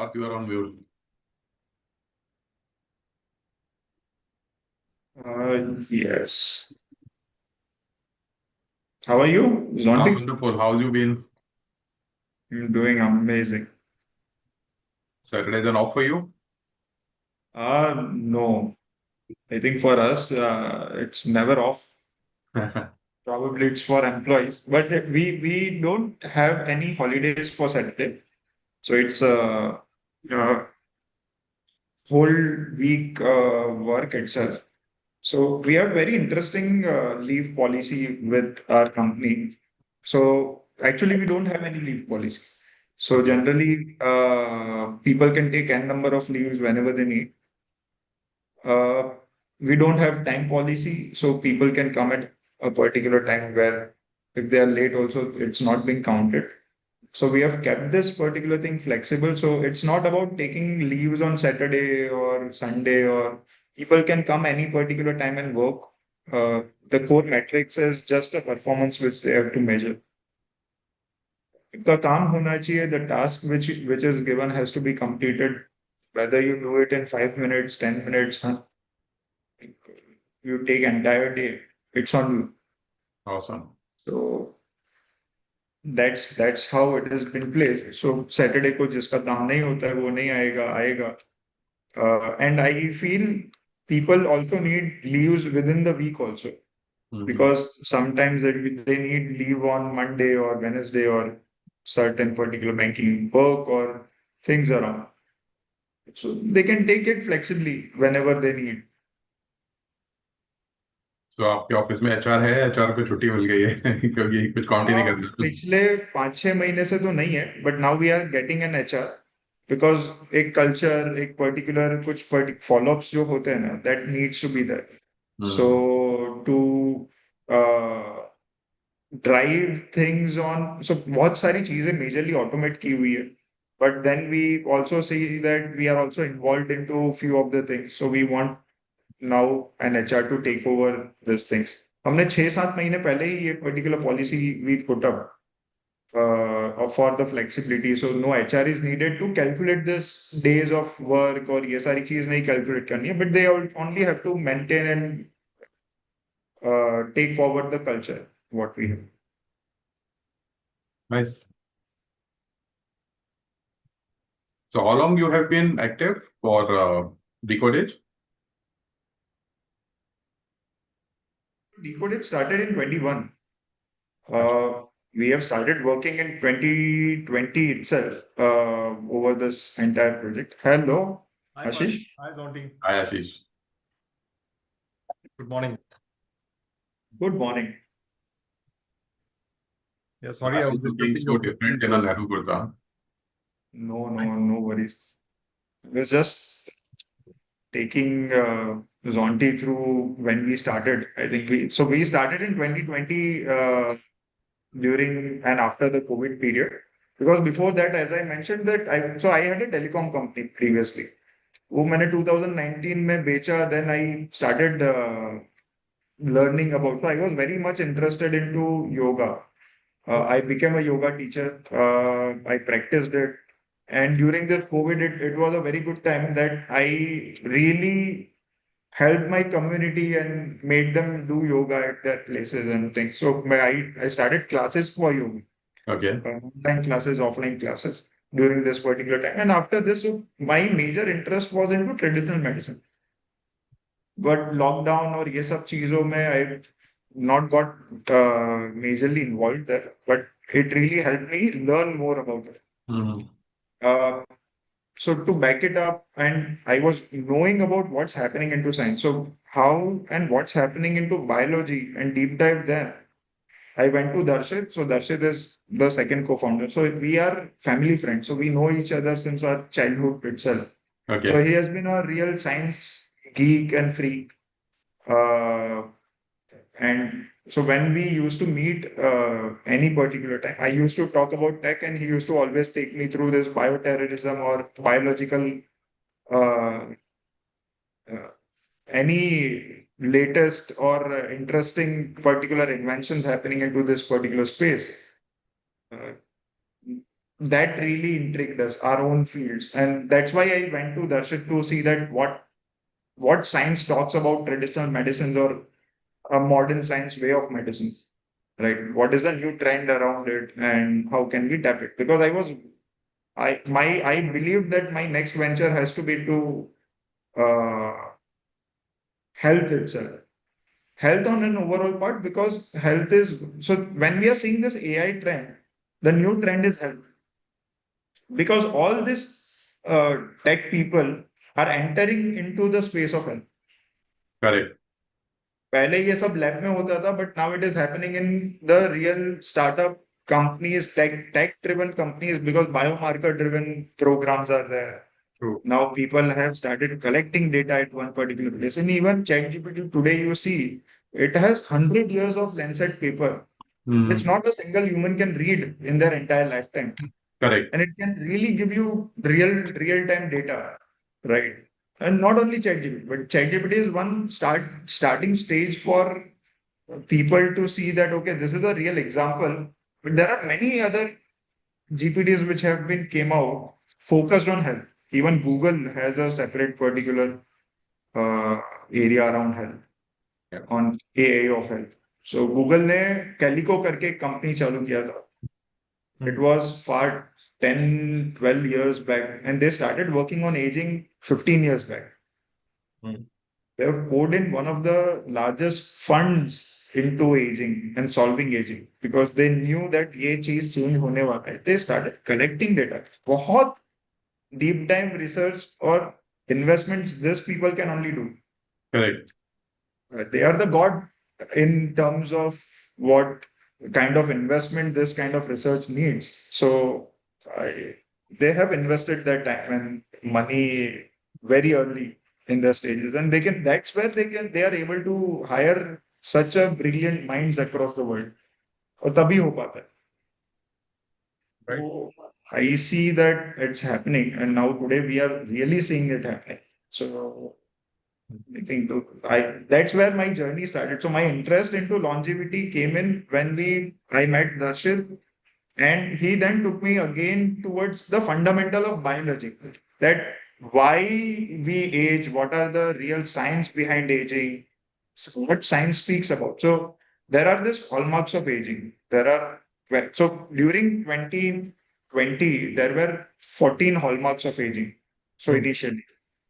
thought you were on mute. Yes. How are you, I'm Zonti? wonderful. How's you been? I'm doing amazing. Saturday's an off for you? No. I think for us, it's never off. Probably it's for employees, but we don't have any holidays for Saturday. So it's a whole week work itself. So we have very interesting leave policy with our company. So actually, we don't have any leave policy. So Okay. generally, people can take n number of leaves whenever they need. Uh, we don't have time policy, so people can come at a particular time where if they are late, also it's not being counted. So we have kept this particular thing flexible. So it's not about taking leaves on Saturday or Sunday, or people can come any particular time and work. The core metrics is just a performance which they have to measure. का काम होना चाहिए, the task which is given has to be completed, whether you do it in 5 minutes, 10 minutes, huh? You take entire day, it's on you. Awesome. So that's how it has been placed. So Saturday को जिसका काम नहीं होता है वो नहीं आएगा. And I feel people also need leaves within the week also, Mhm. because sometimes they need leave on Monday or Wednesday or certain particular banking work or things around. So they can take it flexibly whenever they need. So आपके office में HR है, HR को छुट्टी मिल गई है क्योंकि कुछ count ही नहीं करना. पिछले 5-6 महीने से तो नहीं है, but now we are getting an HR, because एक कल्चर, एक पर्टिकुलर कुछ फॉलोअप्स जो होते हैं ना, that needs to be there. So hmm. To drive things on, so बहुत सारी चीजें मेजरली ऑटोमेट की हुई है, but then we also see that we are also involve in to few of the things, so we want now an HR to take over this things. हमने 6-7 महीने पहले ही ये particular policy we put up for the flexibility. So no HR is needed to calculate this days of work, और ये सारी चीज नहीं calculate करनी है, but they only have to maintain and take forward the culture what we have. Nice. So how long you have been active for Decodage? Decoded started in 21. We have started working in 2020 itself over this entire project. Hello, Hi, Ashish. Hi, Zonti. Hi Ashish. Good morning. Good morning. Yeah, sorry, I was Looking interrupting so your different please in go a ahead. Nehru Kurta. No worries. I was just taking Zonti through when we started. I think we started in 2020 during and after the COVID period. Because before that, as I mentioned, that I had a telecom company previously. वो मैंने 2019 में बेचा. Then I started learning about. So I was very much interested into yoga. I became a yoga teacher. I practiced it. And during the COVID, it was a very good time that I really helped my community and made them do yoga at their places and things. So I started classes for yoga, Okay. online classes, offline classes during this particular time. And after this, so my major interest was into traditional medicine. But lockdown और ये सब चीजों में I not got majorly involved there, but it really helped me learn more about it. Mhm. Uh, so to back it up, and I was knowing about what's happening into science. So how and what's happening into biology and deep dive there. I went to Darshit. So Darshit is the second co-founder. So we are family friends. So we know each other since our childhood itself. So Okay. he has been a real science geek and freak. Uh, and so when we used to meet any particular time, I used to talk about tech, and he used to always take me through this bioterrorism or biological uh, uh, any latest or interesting particular inventions happening into this particular space. Uh, that really intrigued us, our own fields. And that's why I went to Darshit to see that what science talks about traditional medicines or a modern science way of medicine, right? What is the new trend around it and how can we tap it? Because I believe that my next venture has to be to uh, health itself. Health on an overall part, because health is so when we are seeing this AI trend, the new trend is health. Because all this tech people are entering into the space of health. Correct. पहले ये सब lab में होता था, but now it is happening in the real startup companies, tech driven companies, because biomarker driven programs are there. True. Now people have started collecting data at one particular place. And even ChatGPT today, you see, it has 100 years of Lancet paper, which Hmm. not a single human can read in their entire lifetime. Correct. And it can really give you real time data, right? And not only ChatGPT, but ChatGPT is one starting stage for people to see that okay, this is a real example. But there are many other GPTs which have been came out focused on health. Even Google has a separate particular uh, area around health, Yeah. on AI of health. So Google ने Calico करके एक company चालू किया था. It was far 10, 12 years back, and they started working on aging 15 years back. Hmm. They have poured in one of the largest funds into aging and solving aging because they knew that ये चीज change होने वाला है. They started collecting data. बहुत deep dive research or investments this people can only do. Correct. They are the god in terms of what kind of investment this kind of research needs. So I, they have invested their time and money very early in their stages, and they can. That's where they are able to hire such a brilliant minds across the world. और तभी हो पाता है. Right. So I see that it's happening, and now today we are really seeing it happening. So I think that's where my journey started. So my interest into longevity came in when I met Darshit, and he then took me again towards the fundamental of biology. That why we age, what are the real science behind aging, what science speaks about. So there are these hallmarks of aging. So during 2020, there were 14 hallmarks of aging. So Hmm. initially.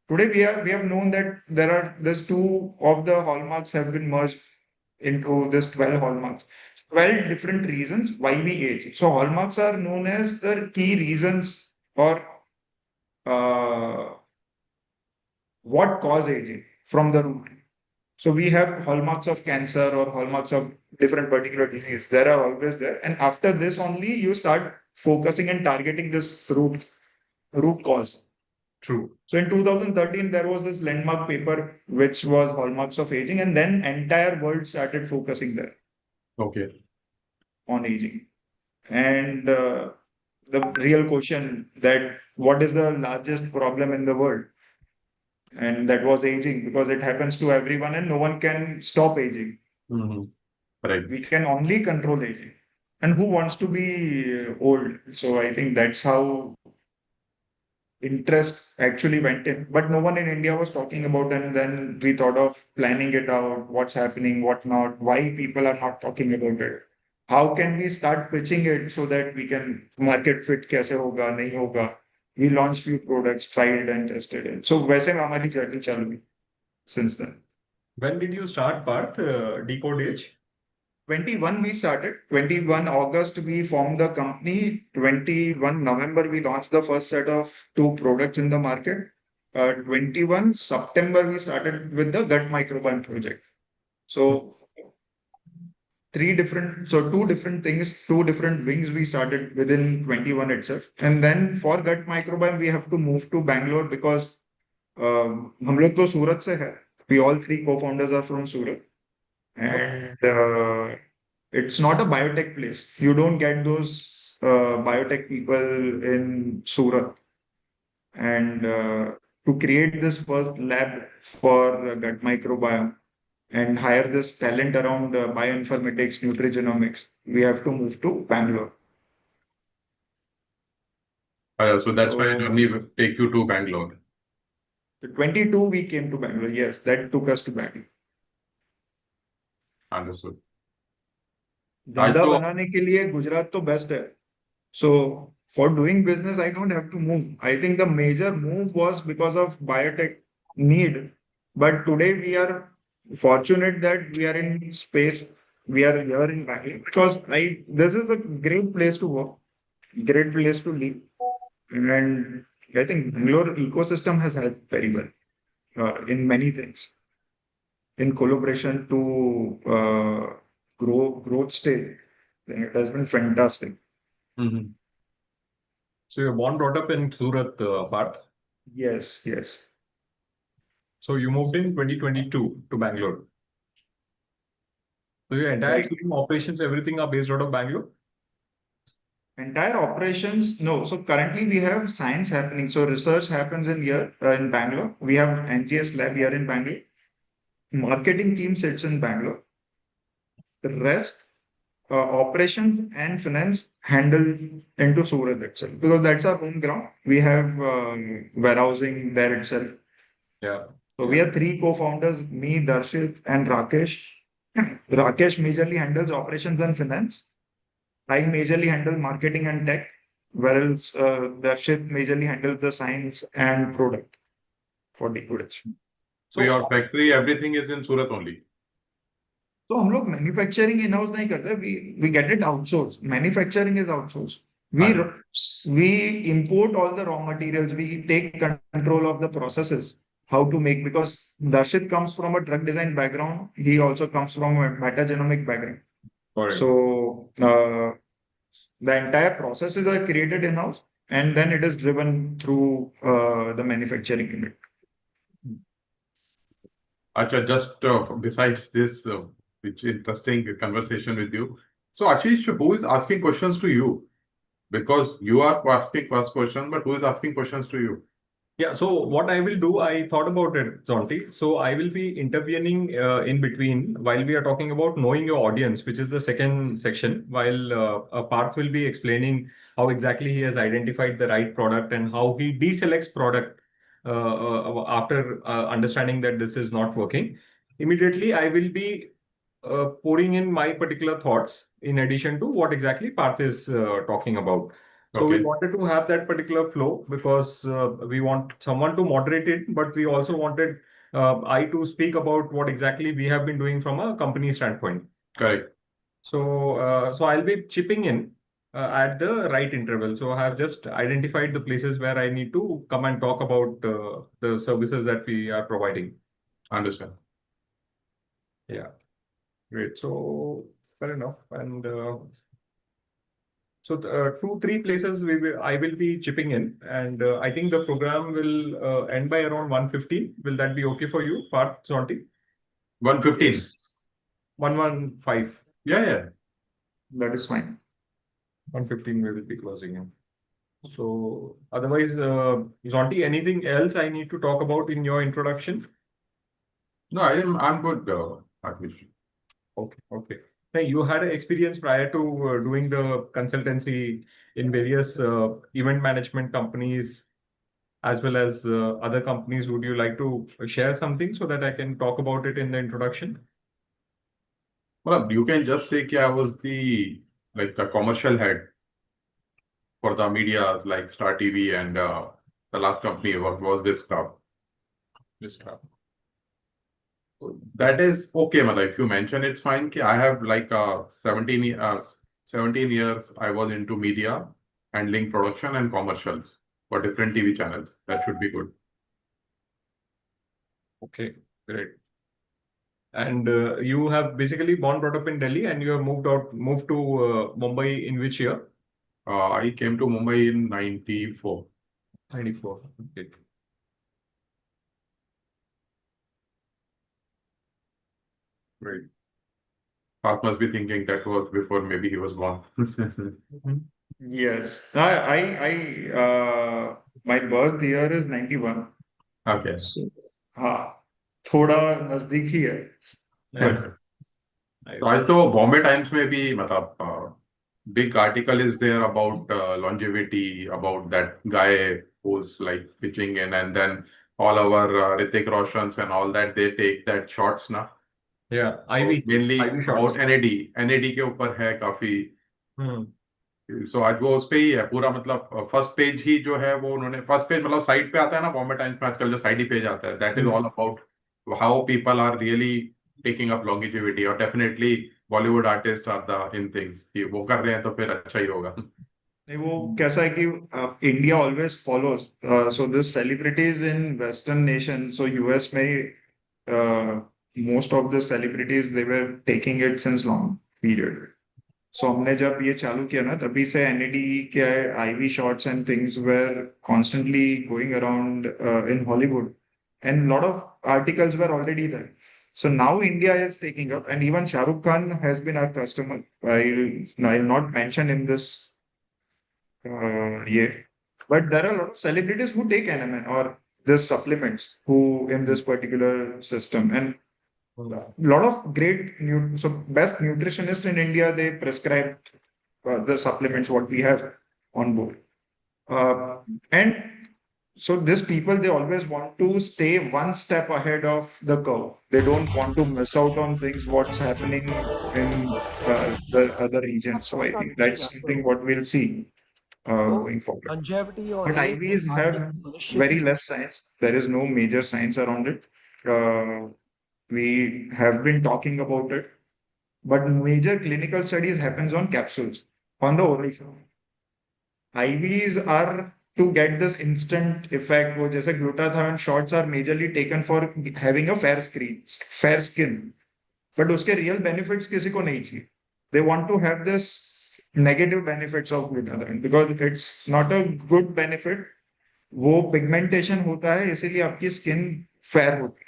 Today we have known that there are this two of the hallmarks have been merged into this 12 hallmarks. 12 different reasons why we age. So hallmarks are known as the key reasons or uh, what cause aging from the root. So we have hallmarks of cancer or hallmarks of different particular disease. There are always there. And after this only you start focusing and targeting this root cause. True. So in 2013, there was this landmark paper which was hallmarks of aging, and then entire world started focusing there Okay. on aging. And the real question that what is the largest problem in the world? And that was aging because it happens to everyone and no one can stop aging. Hmm. Right. We can only control aging. And who wants to be old? So I think that's how interest actually went in, but no one in India was talking about. And then we thought of planning it out, what's happening, what not, why people are not talking about it. How can we start pitching it so that we can market fit kaise hoga, nahi hoga. We launched few products, tried and tested it. So वैसे में हमारी journey चालू हुई since then. When did you start, Parth? Decode Age? 21 we started. 21 August we formed the company. 21 November we launched the first set of two products in the market. 21 September we started with the gut microbiome project. So two different things, two different wings we started within 21 itself. And then for gut microbiome we have to move to Bangalore because हम लोग तो सूरत से है. We all three co-founders are from Surat. And it's not a biotech place. You don't get those biotech people in Surat. And to create this first lab for gut microbiome and hire this talent around bioinformatics, nutrigenomics, we have to move to Bangalore. So that's why So journey will take you to Bangalore. 22 we came to Bangalore. Yes, that took us to Bangalore. Understood. आज धंधा तो बनाने के लिए गुजरात तो best है. So for doing business, I don't have to move. I think the major move was because of biotech need. But today we are fortunate that we are in space. We are here in Bangalore because this is a great place to work, great place to live. And I think Bangalore ecosystem has helped very well in many things. In collaboration to growth state, it has been fantastic. Mhm. So you're born, brought up in Surat, Parth. Yes, yes. So you moved in 2022 to Bangalore. So your entire Right. team, operations, everything are based out of Bangalore? Entire operations, no. So currently we have science happening. So research happens in here in Bangalore. We have NGS lab here in Bangalore. Marketing team sits in Bangalore. The rest, operations and finance handled into Surat itself because that's our home ground. We have warehousing there itself. Yeah. So we are three co-founders, me, Darshit, and Rakesh. Rakesh majorly handles operations and finance. I majorly handle marketing and tech, whereas Darshit majorly handles the science and product for Decodage. So your factory, everything is in Surat only. तो हम लोग manufacturing in house नहीं करते. We get it outsourced. Manufacturing is outsourced. We import all the raw materials. We take control of the processes, how to make, because Darshit comes from a drug design background. He also comes from a metagenomic background. Got it. So the entire processes are created in house, and then it is driven through the manufacturing unit. Acha, just besides this, which interesting conversation with you. So Ashish, who is asking questions to you? Because you are asking first question, but who is asking questions to you? Yeah, so what I will do, I thought about it, Zonti. So I will be intervening in between while we are talking about knowing your audience, which is the second section, while Parth will be explaining how exactly he has identified the right product and how he deselects product after understanding that this is not working. Immediately, I will be pouring in my particular thoughts in addition to what exactly Parth is talking about. So we Okay. wanted to have that particular flow because we want someone to moderate it, but we also wanted I to speak about what exactly we have been doing from a company standpoint. Correct. So I'll be chipping in at the right interval. So I have just identified the places where I need to come and talk about the services that we are providing. Understand. Yeah, great. So fair enough. And so 2-3 places I will be chipping in, and I think the program will end by around 1:15. Will that be okay for you, Parth Zonti? 115. Yes, 1:15. Yeah. that is fine. 1:15 we will be closing in. So otherwise, Zonti, anything else I need to talk about in your introduction? No, I'm good, Ashish. Okay. Now, you had an experience prior to doing the consultancy in various event management companies as well as other companies. Would you like to share something so that I can talk about it in the introduction? Well, you can just say that I was the commercial head for the media like Star TV and the last company I worked was Viscraft. That is okay, Mala. If you mention it's fine. I have 17 years I was into media and link production and commercials for different TV channels. That should be good. Okay, great. And you have basically born, brought up in Delhi, and you have moved to Mumbai in which year? I came to Mumbai in 94. 94. Okay. Great. Parth must be thinking that was before maybe he was born. Yes, my birth year is 91. Okay. So, हाँ, थोड़ा नजदीक ही है. Nice. तो आज तो Bombay times में भी मतलब big article is there about longevity, about that guy who's like pitching in, and then all our Hrithik Roshans and all that, they take that shots now. Yeah, IV Mainly shots. about NAD के ऊपर है काफी. Hmm. सो आज वो उस पे ही है पूरा, मतलब फर्स्ट पेज ही जो है वो उन्होंने, फर्स्ट पेज मतलब साइड पे आता है ना बॉम्बे टाइम्स में आजकल जो साइड ही पेज आता है, that is all Yes. About how people are really taking up longevity. और definitely Bollywood artist are the in things कि वो कर रहे हैं तो फिर अच्छा ही होगा. नहीं, वो कैसा है कि India always follows so this celebrities in western nation. So US में most of the celebrities they were taking it since long period. So हमने जब ये चालू किया ना, तभी से एनएडी के IV shots and things were constantly going around in Hollywood, and lot of articles were already there. So now India is taking up, and even Shah Rukh Khan has been our customer. I'll not mention in this yeah, but there are a lot of celebrities who take NMN or this supplements who in this particular system, and a lot of great so best nutritionists in India, they prescribe the supplements what we have on board. And so these people, they always want to stay one step ahead of the curve. They don't want to miss out on things what's happening in the other regions. So I think that's something what we'll see going forward. longevity और But age IVs have very less science. There is no major science around it. We have been talking about it, but major clinical studies happens on capsules, on the oral form. IVs are to get this instant effect. वो जैसे glutathione shots are majorly taken for having a fair skin, but उसके real benefits किसी को नहीं चाहिए. They want to have this negative benefits of glutathione because it's not a good benefit. वो pigmentation होता है, इसीलिए आपकी skin fair होती है.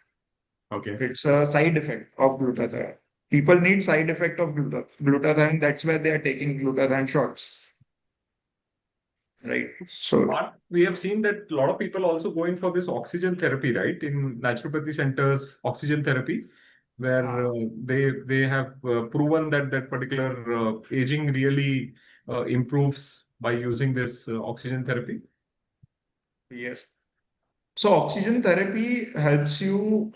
Okay. It's a side effect of glutathione. People need side effect of glutathione. That's why they are taking glutathione shots. Right. So But we have seen that a lot of people also going for this oxygen therapy, right? In naturopathy centers, oxygen therapy, where they have proven that that particular aging really improves by using this oxygen therapy. yes. So oxygen therapy helps you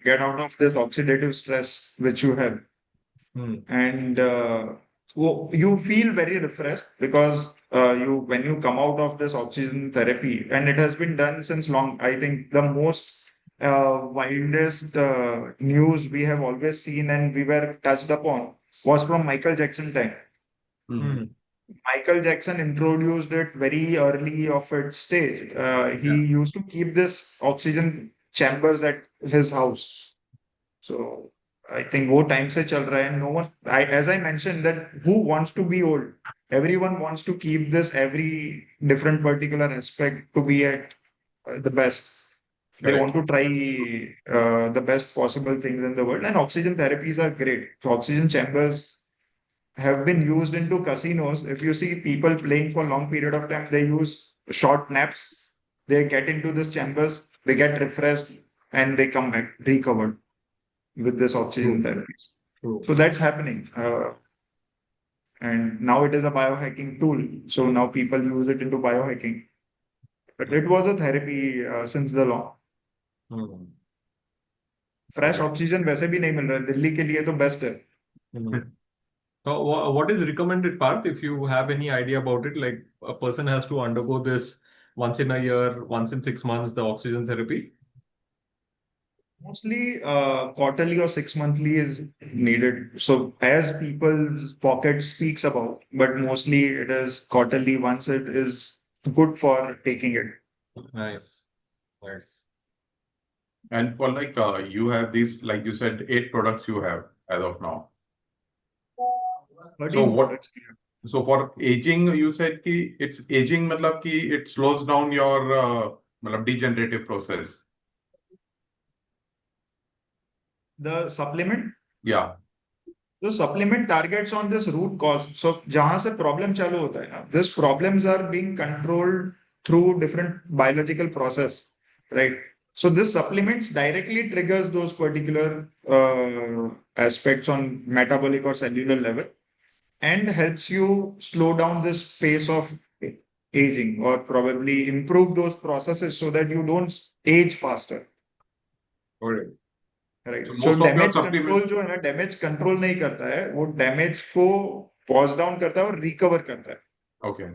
get out of this oxidative stress which you have, and you feel very refreshed because when you come out of this oxygen therapy, and it has been done since long. I think the most wildest news we have always seen and we were touched upon was from Michael Jackson time. Michael Jackson introduced it very early of its stage. He used to keep this oxygen chambers at his house. So I think वो time से चल रहा है. No one, as I mentioned, that who wants to be old? Everyone wants to keep this every different particular aspect to be at the best. They want to try the best possible things in the world, and oxygen therapies are great. So oxygen chambers have been used into casinos. If you see people playing for long period of time, they use short naps. They get into these chambers, they get refreshed, and they come back recovered with this oxygen therapies. So that's happening. And now it is a biohacking tool. So now people use it into biohacking. But it was a therapy since the long. Fresh oxygen वैसे भी नहीं मिल रहा है. दिल्ली के लिए तो best है. So what is recommended, Parth, if you have any idea about it? Like a person has to undergo this once in a year, once in 6 months, the oxygen therapy? Mostly quarterly or 6 monthly is needed. So as people's pocket speaks about, but mostly it is quarterly once it is good for taking it. Nice. Nice. And for like you have these, like you said, 8 products you have as of now. So what? So for aging, you said कि it's aging मतलब कि it slows down your मतलब degenerative process. The supplement? Yeah. The supplement targets on this root cause. So जहाँ से problem चालू होता है ना, these problems are being controlled through different biological process, right? So this supplements directly triggers those particular aspects on metabolic or cellular level. and helps you slow down this pace of aging, or probably improve those processes so that you don't age faster. Got it. Right So so most of your damage supplement- control जो है ना, damage control नहीं करता है, वो damage को pause down करता है और रिकवर करता है. Okay.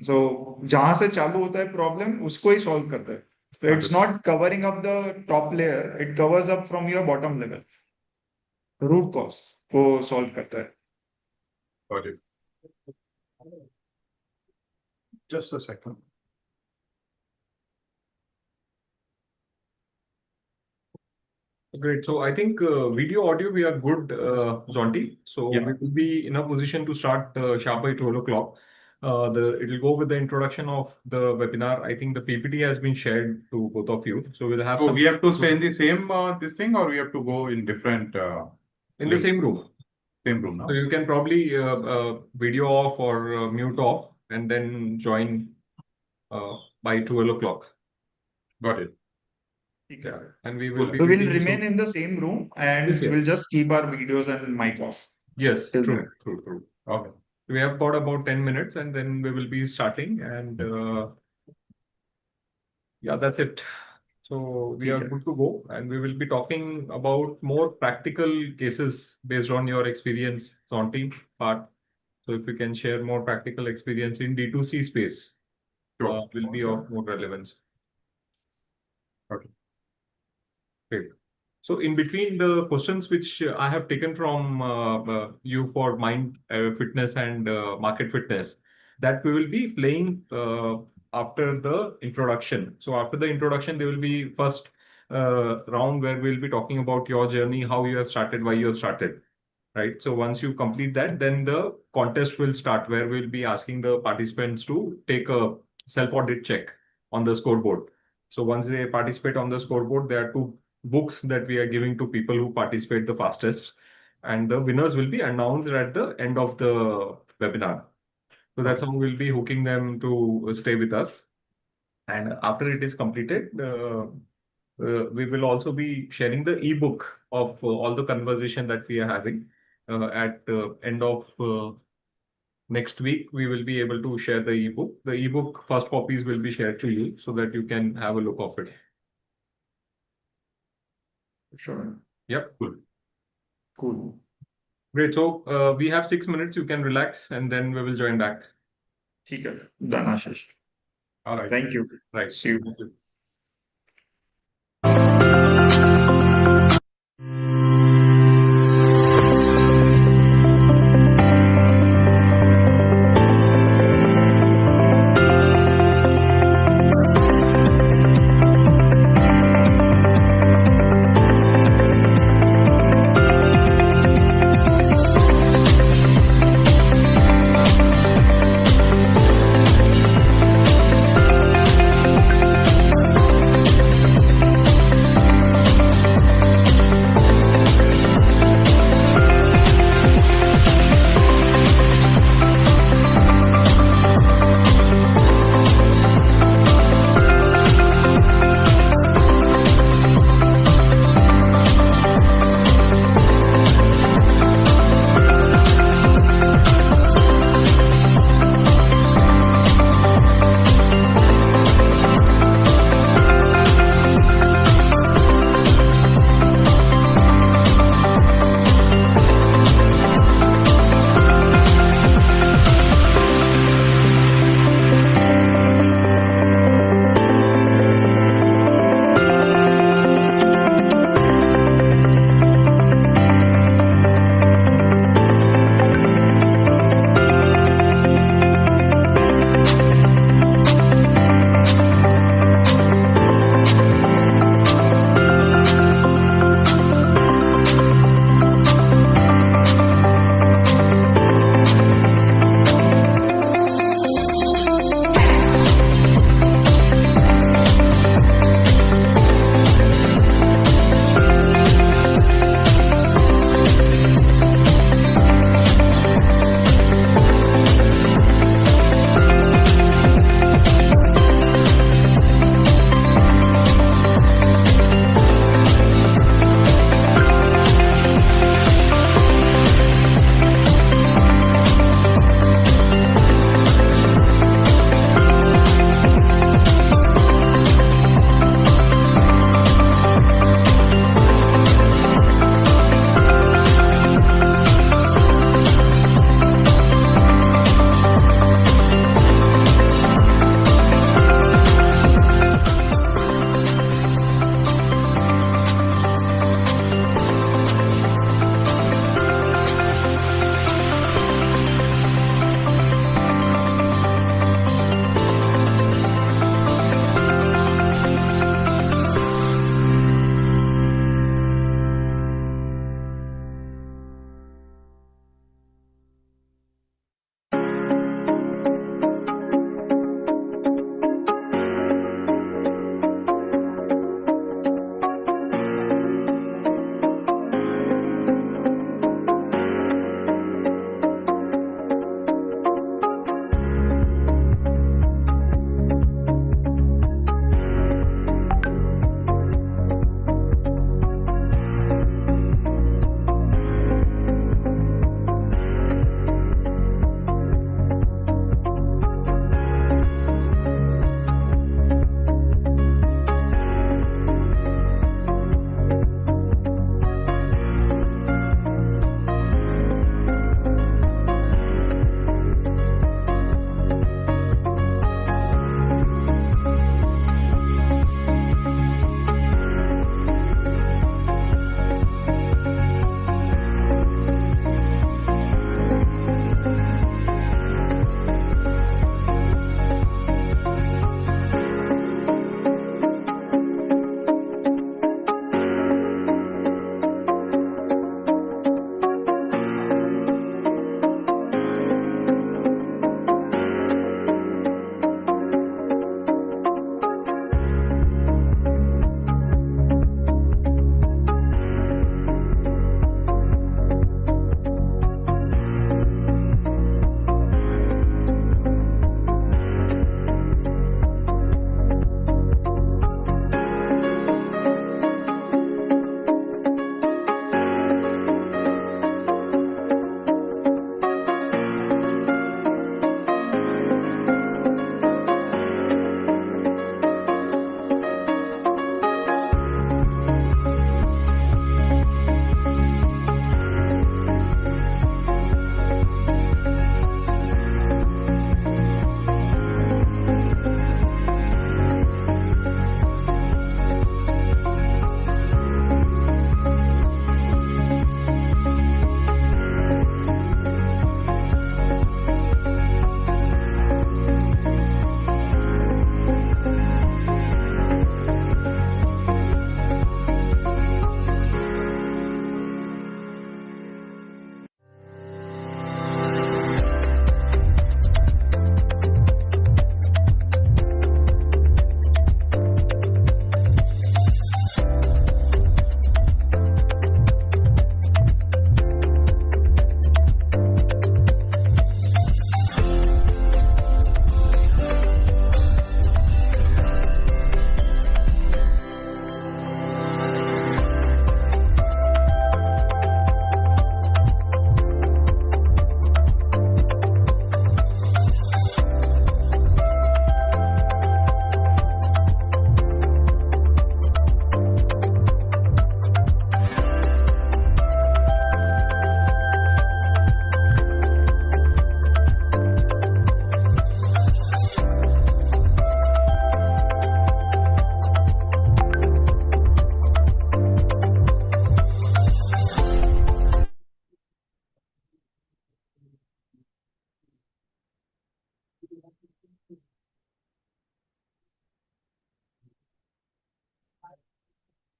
सो जहां से चालू होता है प्रॉब्लम, उसको ही सॉल्व करता है. So it's not covering up the top layer, it covers up from your bottom level. Root cause को सॉल्व करता है. Got it. Just a second. Great. So I think video audio we are good, Zonti. So Yeah. we will be in a position to start sharp by 12 o'clock. It will go with the introduction of the webinar. I think the PPT has been shared to both of you. So we'll have So some we have to stay in the same this thing, or we have to go in different in the link? same room. Same room now. So you can probably video off or mute off and then join by 12 o'clock. Got it. Yeah. And we will be So we'll meeting remain soon. in the same room and Yes, yes. we'll just keep our videos and mic off. Yes, Till true, then. true. Okay. We have got about 10 minutes and then we will be starting and yeah, that's it. So we are Okay. good to go and we will be talking about more practical cases based on your experience, Zonti part. So if you can share more practical experience in D2C space, Sure. will be Sure. of more relevance. Okay. Great. So in between the questions which I have taken from you for mind fitness and market fitness, that we will be playing after the introduction. So after the introduction, there will be first round where we'll be talking about your journey, how you have started, why you have started, right? So once you complete that, then the contest will start where we'll be asking the participants to take a self-audit check on the scoreboard. So once they participate on the scoreboard, there are 2 books that we are giving to people who participate the fastest, and the winners will be announced at the end of the webinar. So that's how we'll be hooking them to stay with us. And after it is completed, we will also be sharing the ebook of all the conversation that we are having. At the end of next week, we will be able to share the ebook. The ebook first copies will be shared to you so that you can have a look of it. Sure. Yep. Cool. Great. So we have 6 minutes. You can relax and then we will join back. ठीक है. Done, Ashish. All right. Thank you. Right. See you. Thank you.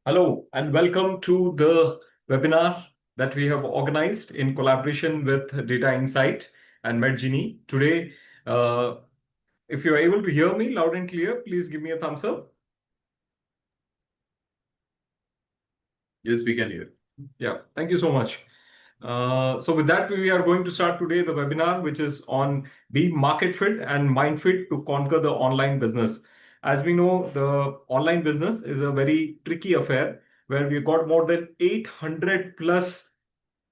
Hello and welcome to the webinar that we have organized in collaboration with Data Insight and MedGenie. Today, if you're able to hear me loud and clear, please give me a thumbs up. Yes, we can hear. Yeah, thank you so much. So with that, we are going to start today the webinar, which is on Be Market Fit and Mind Fit to conquer the online business. As we know, the online business is a very tricky affair where we've got more than 800 plus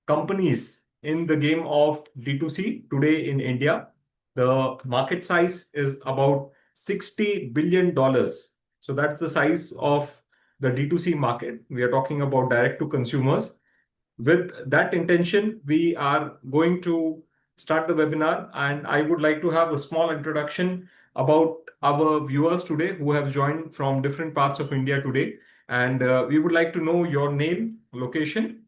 companies in the game of D2C today in India. The market size is about $60 billion. So that's the size of the D2C market. We are talking about direct to consumers. With that intention, we are going to start the webinar, and I would like to have a small introduction about our viewers today who have joined from different parts of India today. And we would like to know your name, location,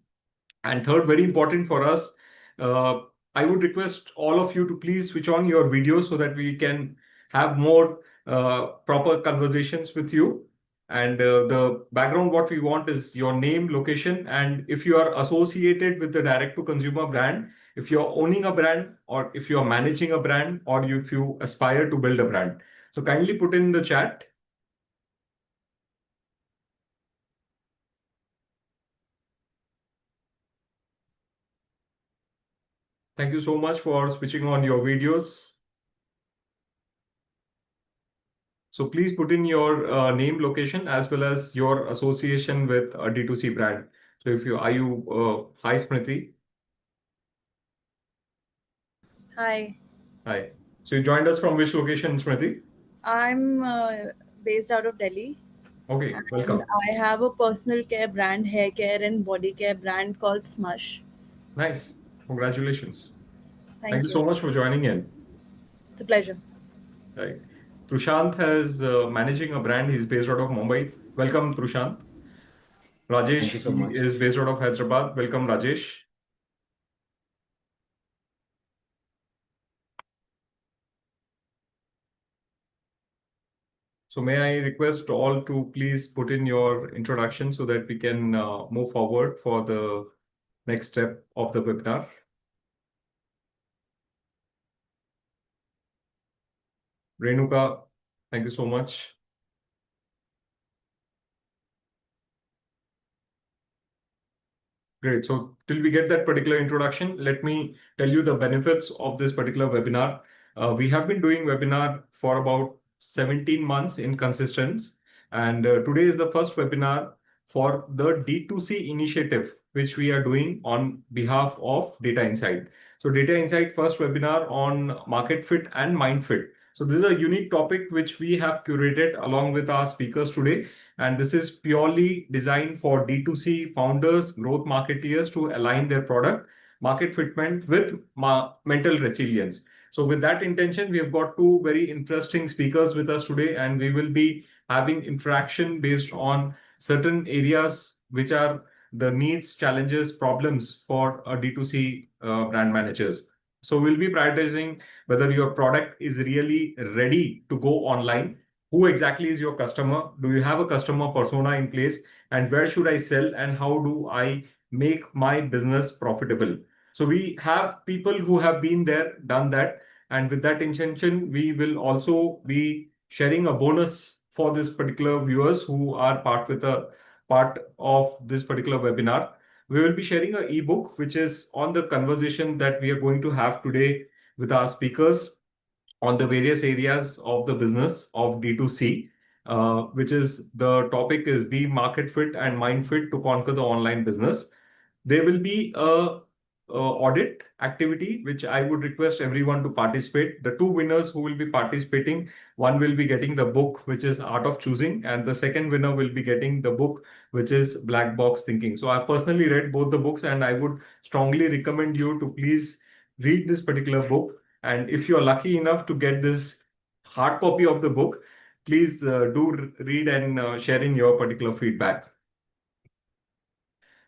and third, very important for us, uh, I would request all of you to please switch on your videos so that we can have more proper conversations with you. And the background, what we want is your name, location, and if you are associated with the direct to consumer brand, if you're owning a brand, or if you're managing a brand, or if you aspire to build a brand. So kindly put in the chat. Thank you so much for switching on your videos. So please put in your name, location, as well as your association with a D2C brand. So if you, hi Smriti. Hi, Hi. So you joined us from which location, Smriti? I'm based out of Delhi Okay, and welcome. I have a personal care brand, hair care and body care brand called Smush. Nice. Congratulations. Thank Thank you so you. much for joining in. It's a pleasure. Right. Trushant has managing a brand. He's based out of Mumbai. Welcome, Trushant. Rajesh, Thank you so he much. is based out of Hyderabad. Welcome, Rajesh. So may I request all to please put in your introduction so that we can move forward for the next step of the webinar. Renuka, thank you so much. Great. So till we get that particular introduction, let me tell you the benefits of this particular webinar. We have been doing webinar for about 17 months in consistency. And today is the first webinar for the D2C initiative, which we are doing on behalf of Data Insight. So Data Insight first webinar on market fit and mind fit. So this is a unique topic which we have curated along with our speakers today. And this is purely designed for D2C founders, growth marketeers to align their product market fitment with mental resilience. So with that intention, we have got two very interesting speakers with us today, and we will be having interaction based on certain areas which are the needs, challenges, problems for a D2C brand managers. So we'll be prioritizing whether your product is really ready to go online. Who exactly is your customer? Do you have a customer persona in place? And where should I sell? And how do I make my business profitable? So we have people who have been there, done that. And with that intention, we will also be sharing a bonus for this particular viewers who are part of this particular webinar. We will be sharing an ebook, which is on the conversation that we are going to have today with our speakers on the various areas of the business of D2C, which is the topic is Be Market Fit and Mind Fit to conquer the online business. There will be a audit activity, which I would request everyone to participate. The two winners who will be participating, one will be getting the book, which is Art of Choosing, and the second winner will be getting the book, which is Black Box Thinking. So I personally read both the books, and I would strongly recommend you to please read this particular book. And if you're lucky enough to get this hard copy of the book, please do read and share in your particular feedback.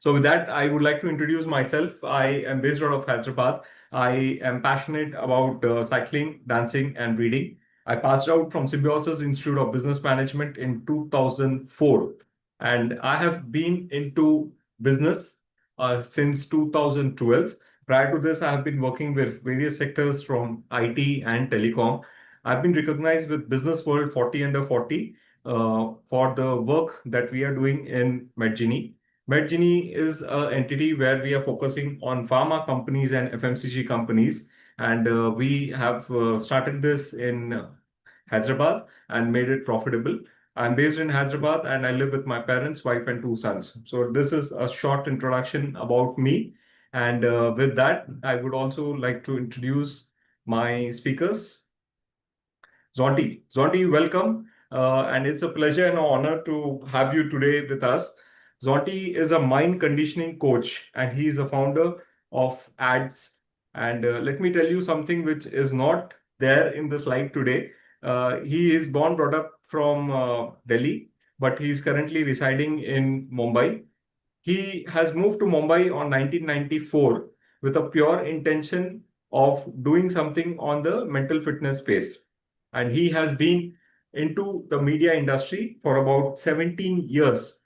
So with that, I would like to introduce myself. I am based out of Hyderabad. I am passionate about cycling, dancing, and reading. I passed out from Symbiosis Institute of Business Management in 2004. and I have been into business since 2012. Prior to this, I have been working with various sectors from IT and telecom. I've been recognized with Business World 40 Under 40 for the work that we are doing in MedGenie. MedGenie is an entity where we are focusing on pharma companies and FMCG companies, and we have started this in Hyderabad and made it profitable. I'm based in Hyderabad and I live with my parents, wife, and two sons. So, this is a short introduction about me. And with that, I would also like to introduce my speakers. Zonti. Zonti, welcome. And it's a pleasure and an honor to have you today with us. Zonti is a mind conditioning coach and he is a founder of ADS. And let me tell you something which is not there in the slide today. He is born, brought up from Delhi, but he is currently residing in Mumbai. He has moved to Mumbai on 1994 with a pure intention of doing something on the mental fitness space. And he has been into the media industry for about 17 years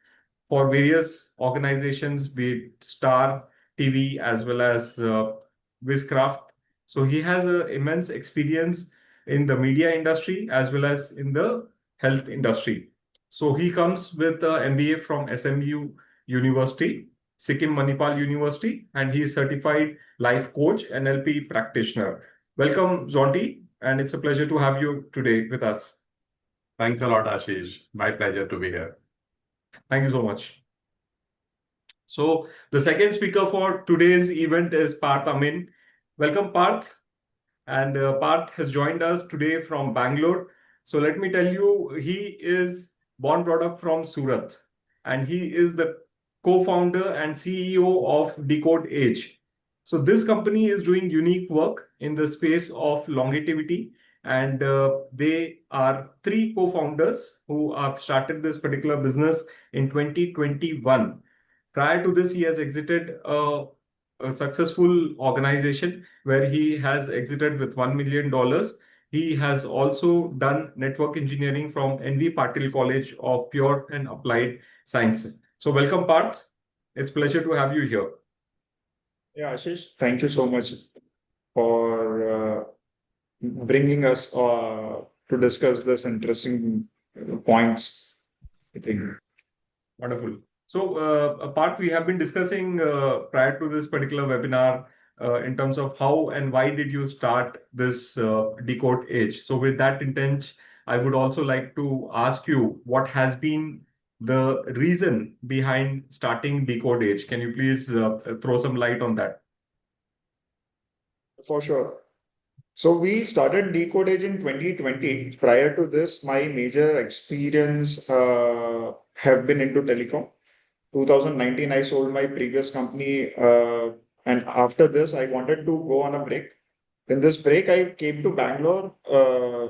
for various organizations, be it Star TV as well as Wizcraft. So he has an immense experience in the media industry as well as in the health industry. So he comes with an MBA from SMU University, Sikkim Manipal University, and he is certified life coach, NLP practitioner. Welcome, Zonti, and it's a pleasure to have you today with us. Thanks a lot, Ashish. My pleasure to be here. Thank you so much. So the second speaker for today's event is Parth Amin. Welcome, Parth. And Parth has joined us today from Bangalore. So let me tell you, he is born brought up from Surat, and he is the co-founder and CEO of Decode Age. So this company is doing unique work in the space of longevity, and they are three co-founders who have started this particular business in 2021. Prior to this, he has exited a successful organization where he has exited with $1 million. He has also done network engineering from NV Patil College of Pure and Applied Sciences. So welcome, Parth. It's a pleasure to have you here. Yeah, Ashish, thank you so much for bringing us to discuss this interesting points, I think. Wonderful. So, Parth, we have been discussing prior to this particular webinar in terms of how and why did you start this Decode Age. So with that intent, I would also like to ask you what has been the reason behind starting Decode Age. Can you please throw some light on that? For sure. So we started Decode Age in 2020. Prior to this, my major experience have been into telecom. 2019, I sold my previous company, and after this, I wanted to go on a break. In this break, I came to Bangalore.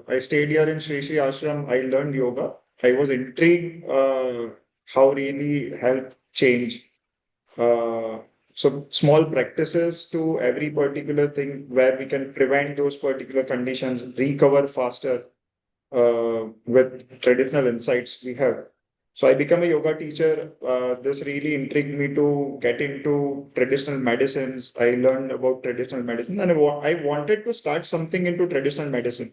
I stayed here in Sri Sri Ashram. I learned yoga. I was intrigued how really health change. So small practices to every particular thing where we can prevent those particular conditions, recover faster with traditional insights we have. So I became a yoga teacher. This really intrigued me to get into traditional medicines. I learned about traditional medicine and I wanted to start something into traditional medicine.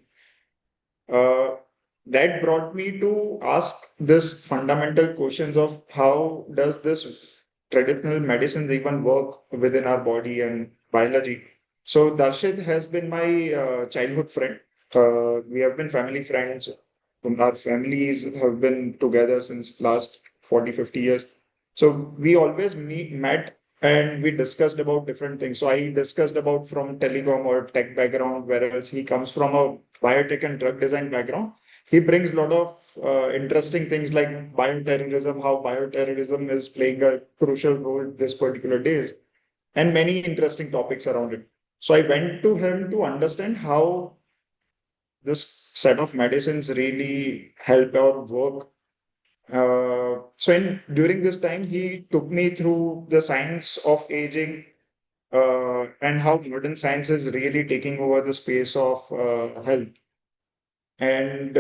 That brought me to ask this fundamental questions of how does this traditional medicines even work within our body and biology. So Darshit has been my childhood friend. We have been family friends. Our families have been together since last 40, 50 years. So we always met and we discussed about different things. So I discussed about from telecom or tech background, whereas he comes from a biotech and drug design background. He brings a lot of interesting things like bioterrorism, how bioterrorism is playing a crucial role this particular days, and many interesting topics around it. So I went to him to understand how this set of medicines really help our work. During this time, he took me through the science of aging and how modern science is really taking over the space of health. And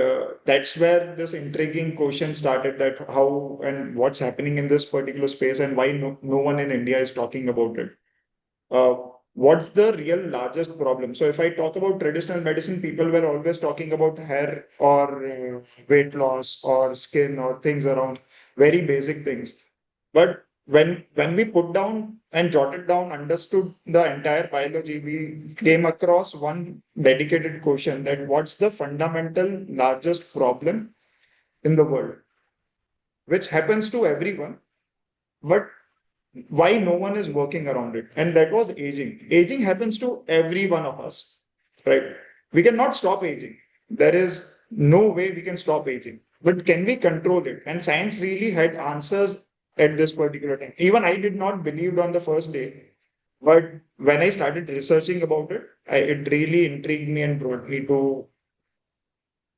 that's where this intriguing question started, that how and what's happening in this particular space and why no one in India is talking about it. Uh, what's the real largest problem? So if I talk about traditional medicine, people were always talking about hair or weight loss or skin or things around very basic things. But when we put down and jotted down, understood the entire biology, we came across one dedicated question, that what's the fundamental largest problem in the world, which happens to everyone, but why no one is working around it? And that was aging. Aging happens to every one of us, right? We cannot stop aging. There is no way we can stop aging. But can we control it? And science really had answers at this particular time. Even I did not believe on the first day. But when I started researching about it, it really intrigued me and brought me to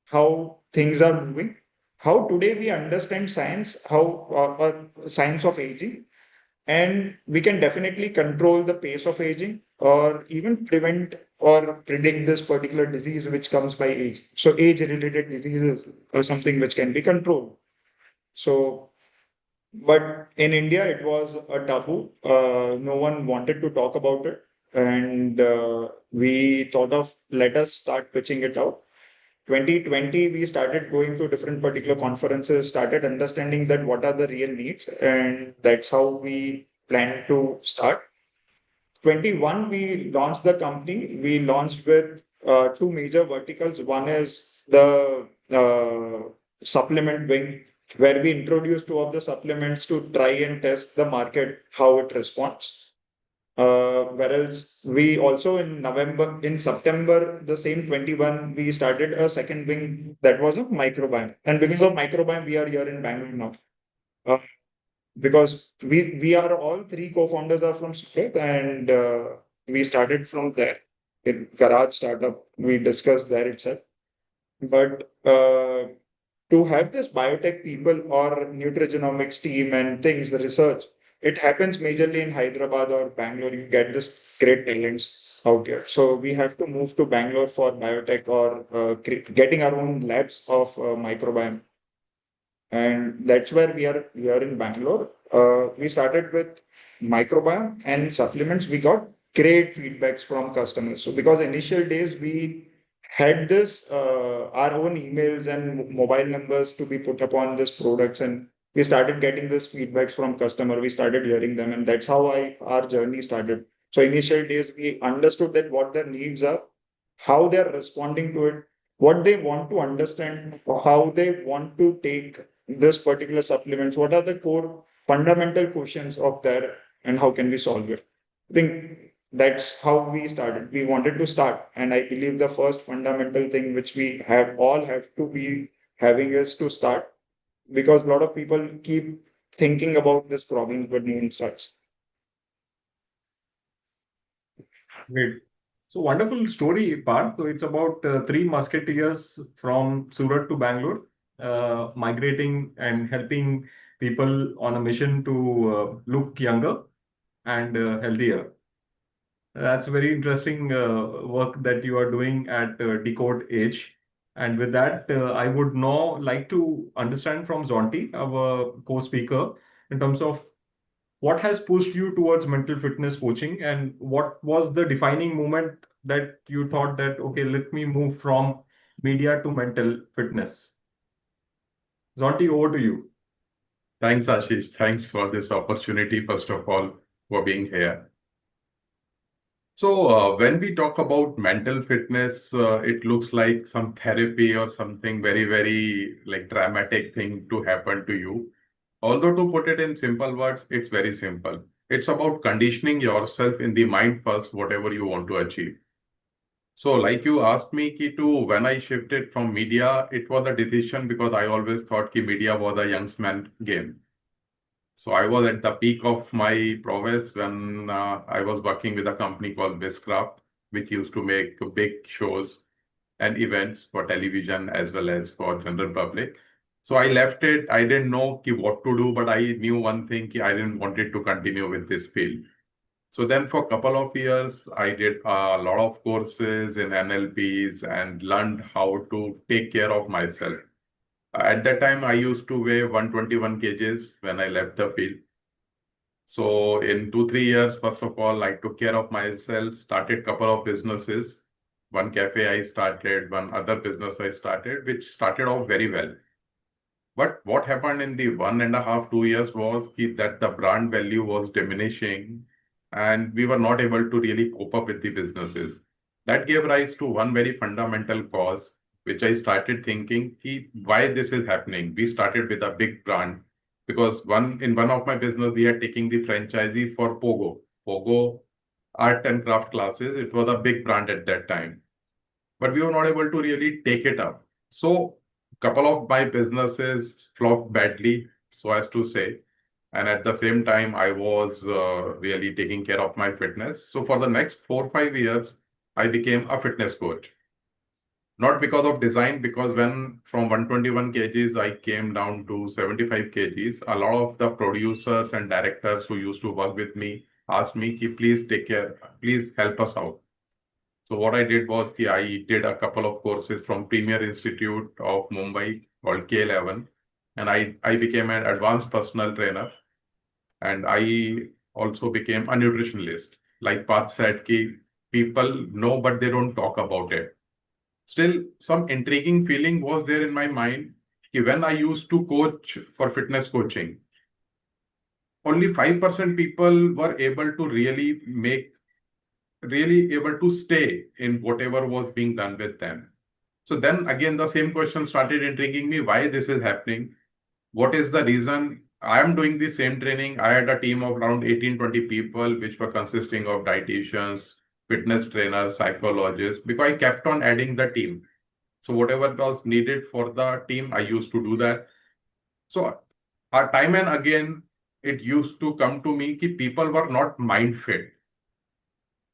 how things are moving, how today we understand science, how science of aging, and we can definitely control the pace of aging or even prevent or predict this particular disease which comes by age. So age related diseases are something which can be controlled. So, but in India, it was a taboo. No one wanted to talk about it. And we thought of, let us start pitching it out. 2020, we started going to different particular conferences, started understanding that what are the real needs, and that's how we plan to start. 21, we launched the company. We launched with two major verticals. One is the supplement wing, where we introduced two of the supplements to try and test the market, how it responds. Whereas we also in September, the same 21, we started a second wing that was of microbiome. And because of microbiome, we are here in Bangalore now. Because we are all three co-founders are from Surat, and we started from there. In Garage startup, we discussed there itself. But to have this biotech people or nutrigenomics team and things, the research, it happens majorly in Hyderabad or Bangalore. You get this great talents out here. So we have to move to Bangalore for biotech or getting our own labs of microbiome. And that's where we are in Bangalore. We started with microbiome and supplements. We got great feedbacks from customers. So because initial days we had this our own emails and mobile numbers to be put upon this products, and we started getting this feedbacks from customer. We started hearing them, and that's how our journey started. So initial days we understood that what their needs are, how they're responding to it, what they want to understand, how they want to take this particular supplements, what are the core fundamental questions of there, and how can we solve it. I think that's how we started. We wanted to start, and I believe the first fundamental thing which we have to be having is to start, because a lot of people keep thinking about this problem but no one starts. Great. So wonderful story, Parth. So it's about three musketeers from Surat to Bangalore, migrating and helping people on a mission to look younger and healthier. That's very interesting work that you are doing at Decode Age. And with that, I would now like to understand from Zonti, our co-speaker, in terms of what has pushed you towards mental fitness coaching, and what was the defining moment that you thought that, okay, let me move from media to mental fitness? Zonti, over to you. Thanks, Ashish. Thanks for this opportunity, first of all, for being here. So when we talk about mental fitness, it looks like some therapy or something very, very like dramatic thing to happen to you. Although to put it in simple words, it's very simple. It's about conditioning yourself in the mind first, whatever you want to achieve. So like you asked me, Kitu, when I shifted from media, it was a decision because I always thought ki media was a young man game. So I was at the peak of my prowess when I was working with a company called Bizcraft, which used to make big shows and events for television as well as for general public. So I left it. I didn't know what to do, but I knew one thing, I didn't want it to continue with this field. So then for a couple of years, I did a lot of courses in NLPs and learned how to take care of myself. At that time, I used to weigh 121 kgs when I left the field. So in 2-3 years, first of all, I took care of myself, started couple of businesses. One cafe I started, one other business I started, which started off very well. But what happened in the 1.5, 2 years was that the brand value was diminishing and we were not able to really cope up with the businesses. That gave rise to one very fundamental cause, which I started thinking why this is happening. We started with a big brand because in one of my business, we are taking the franchisee for Pogo art and craft classes. It was a big brand at that time, but we were not able to really take it up. So couple of my businesses flopped badly, so as to say. And at the same time, I was really taking care of my fitness. So for the next 4-5 years, I became a fitness coach. Not because of design, because when from 121 kgs, I came down to 75 kgs, a lot of the producers and directors who used to work with me asked me, please take care, please help us out. So what I did was I did a couple of courses from Premier Institute of Mumbai called K11, and I became an advanced personal trainer, and I also became a nutritionist. Like Parth said, people know but they don't talk about it. Still, some intriguing feeling was there in my mind when I used to coach for fitness coaching, only 5% people were able to really able to stay in whatever was being done with them. So then again, the same question started intriguing me, why this is happening. What is the reason? I am doing the same training. I had a team of around 18-20 people, which were consisting of dietitians, fitness trainers, psychologists, because I kept on adding the team. So whatever was needed for the team, I used to do that. So time and again, it used to come to me that people were not mind fit.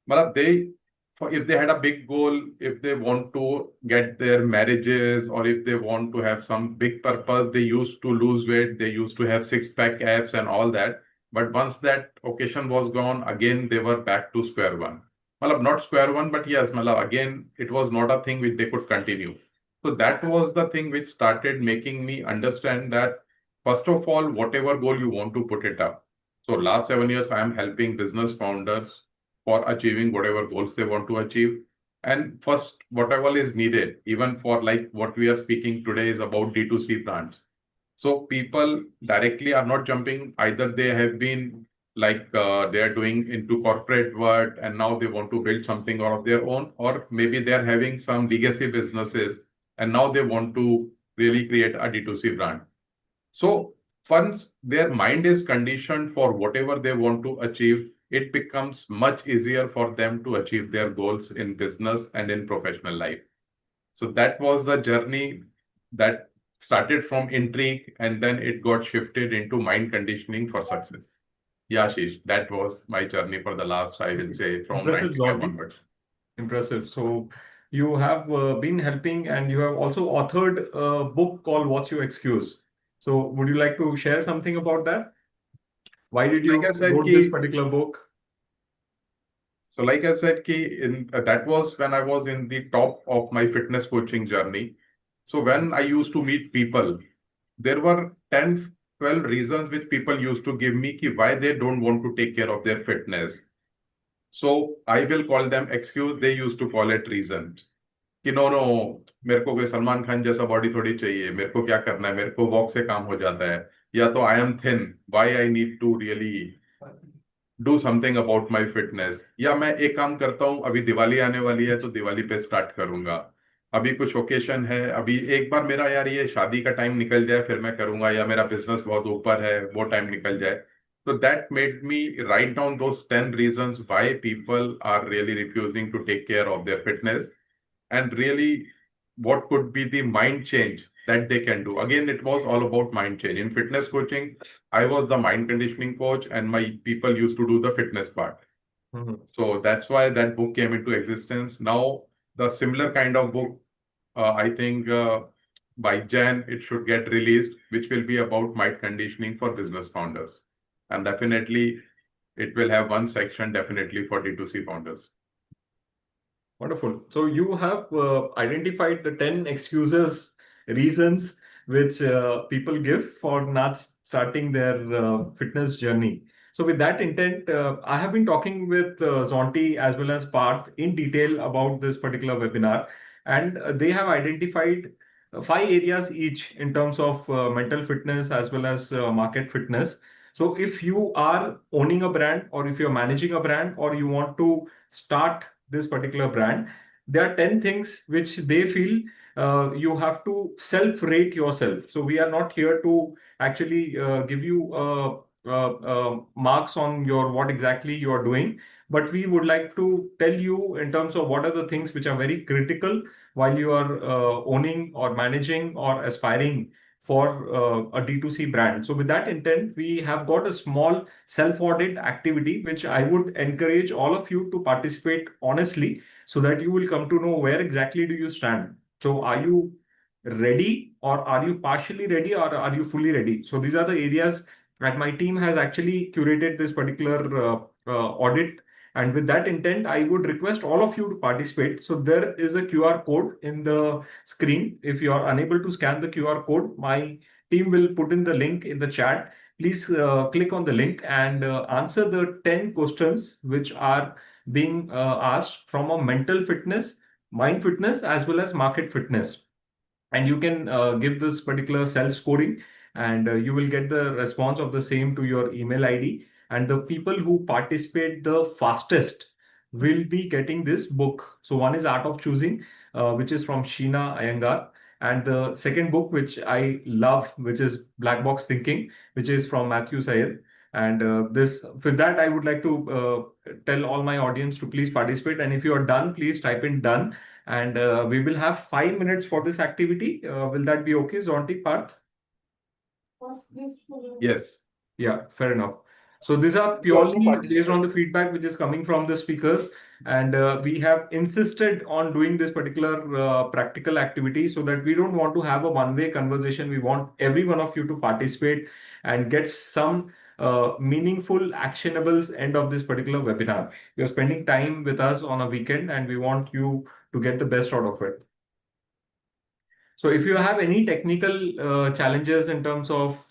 But if they had a big goal, if they want to get their marriages, or if they want to have some big purpose, they used to lose weight, they used to have six-pack abs and all that. But once that occasion was gone, again, they were back to square one. Well, not square one, but yes, again, it was not a thing which they could continue. So that was the thing which started making me understand that, first of all, whatever goal you want to put it up. So last 7 years, I am helping business founders for achieving whatever goals they want to achieve. And first, whatever is needed, even for like what we are speaking today is about D2C brands. So people directly are not jumping. Either they have been like they are doing into corporate world and now they want to build something out of their own, or maybe they are having some legacy businesses and now they want to really create a D2C brand. So once their mind is conditioned for whatever they want to achieve, it becomes much easier for them to achieve their goals in business and in professional life. So that was the journey that started from intrigue and then it got shifted into mind conditioning for success. Yeah, Ashish, that was my journey for the last, I will say, from Impressive, 95 Zolti. onwards. Impressive. So you have been helping and you have also authored a book called What's Your Excuse? So would you like to share something about that? Why did you Like I said, wrote this particular book? So like I said, that was when I was in the top of my fitness coaching journey. So when I used to meet people, there were 10, 12 reasons which people used to give me why they don't want to take care of their fitness. So I will call them excuse. They used to call it reasons. कि no, मेरे को कोई सलमान खान जैसा body थोड़ी चाहिए, मेरे को क्या करना है, मेरे को वॉक से काम हो जाता है, या तो I am thin, why I need to really do something about my fitness, या मैं एक काम करता हूँ, अभी दिवाली आने वाली है तो दिवाली पे स्टार्ट करूंगा, अभी कुछ ओकेशन है, अभी एक बार मेरा यार ये शादी का टाइम निकल जाए फिर मैं करूंगा, या मेरा बिजनेस बहुत ऊपर है वो टाइम निकल जाए. So that made me write down those 10 reasons why people are really refusing to take care of their fitness, and really what could be the mind change that they can do. Again, it was all about mind change. In fitness coaching, I was the mind conditioning coach and my people used to do the fitness part. So that's why that book came into existence. Now, the similar kind of book, I think by Jan, it should get released, which will be about mind conditioning for business founders. And definitely, it will have one section definitely for D2C founders. Wonderful. So you have identified the 10 excuses, reasons which people give for not starting their fitness journey. So with that intent, I have been talking with Zonti as well as Parth in detail about this particular webinar, and they have identified 5 areas each in terms of mental fitness as well as market fitness. So if you are owning a brand, or if you're managing a brand, or you want to start this particular brand, there are 10 things which they feel you have to self-rate yourself. So we are not here to actually give you marks on your what exactly you are doing, but we would like to tell you in terms of what are the things which are very critical while you are owning or managing or aspiring for a D2C brand. So with that intent, we have got a small self-audit activity, which I would encourage all of you to participate honestly, so that you will come to know where exactly do you stand. So are you ready, or are you partially ready, or are you fully ready? So these are the areas that my team has actually curated this particular audit. And with that intent, I would request all of you to participate. So there is a QR code in the screen. If you are unable to scan the QR code, my team will put in the link in the chat. Please click on the link and answer the 10 questions which are being asked from a mental fitness, mind fitness, as well as market fitness. And you can give this particular self scoring, and you will get the response of the same to your email ID. And the people who participate the fastest will be getting this book. So one is Art of Choosing, which is from Sheena Iyengar. And the second book, which I love, which is Black Box Thinking, which is from Matthew Syed. And with that, I would like to tell all my audience to please participate. And if you are done, please type in done. And we will have 5 minutes for this activity. Will that be okay, Zonti, Parth? Yes. Yeah, fair enough. So these are You also purely participate. based on the feedback which is coming from the speakers. And we have insisted on doing this particular practical activity, so that we don't want to have a one-way conversation. We want every one of you to participate and get some meaningful actionables end of this particular webinar. You're spending time with us on a weekend, and we want you to get the best out of it. So if you have any technical challenges in terms of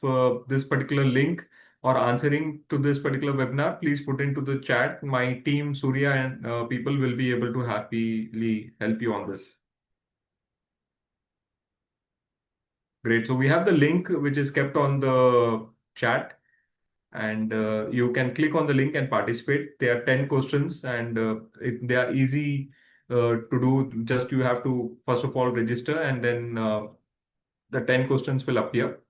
this particular link or answering to this particular webinar, please put into the chat. My team, Surya, and people will be able to happily help you on this. Great. So we have the link which is kept on the chat, and you can click on the link and participate. There are 10 questions, and they are easy to do. Just you have to first of all register, and then the 10 questions will appear.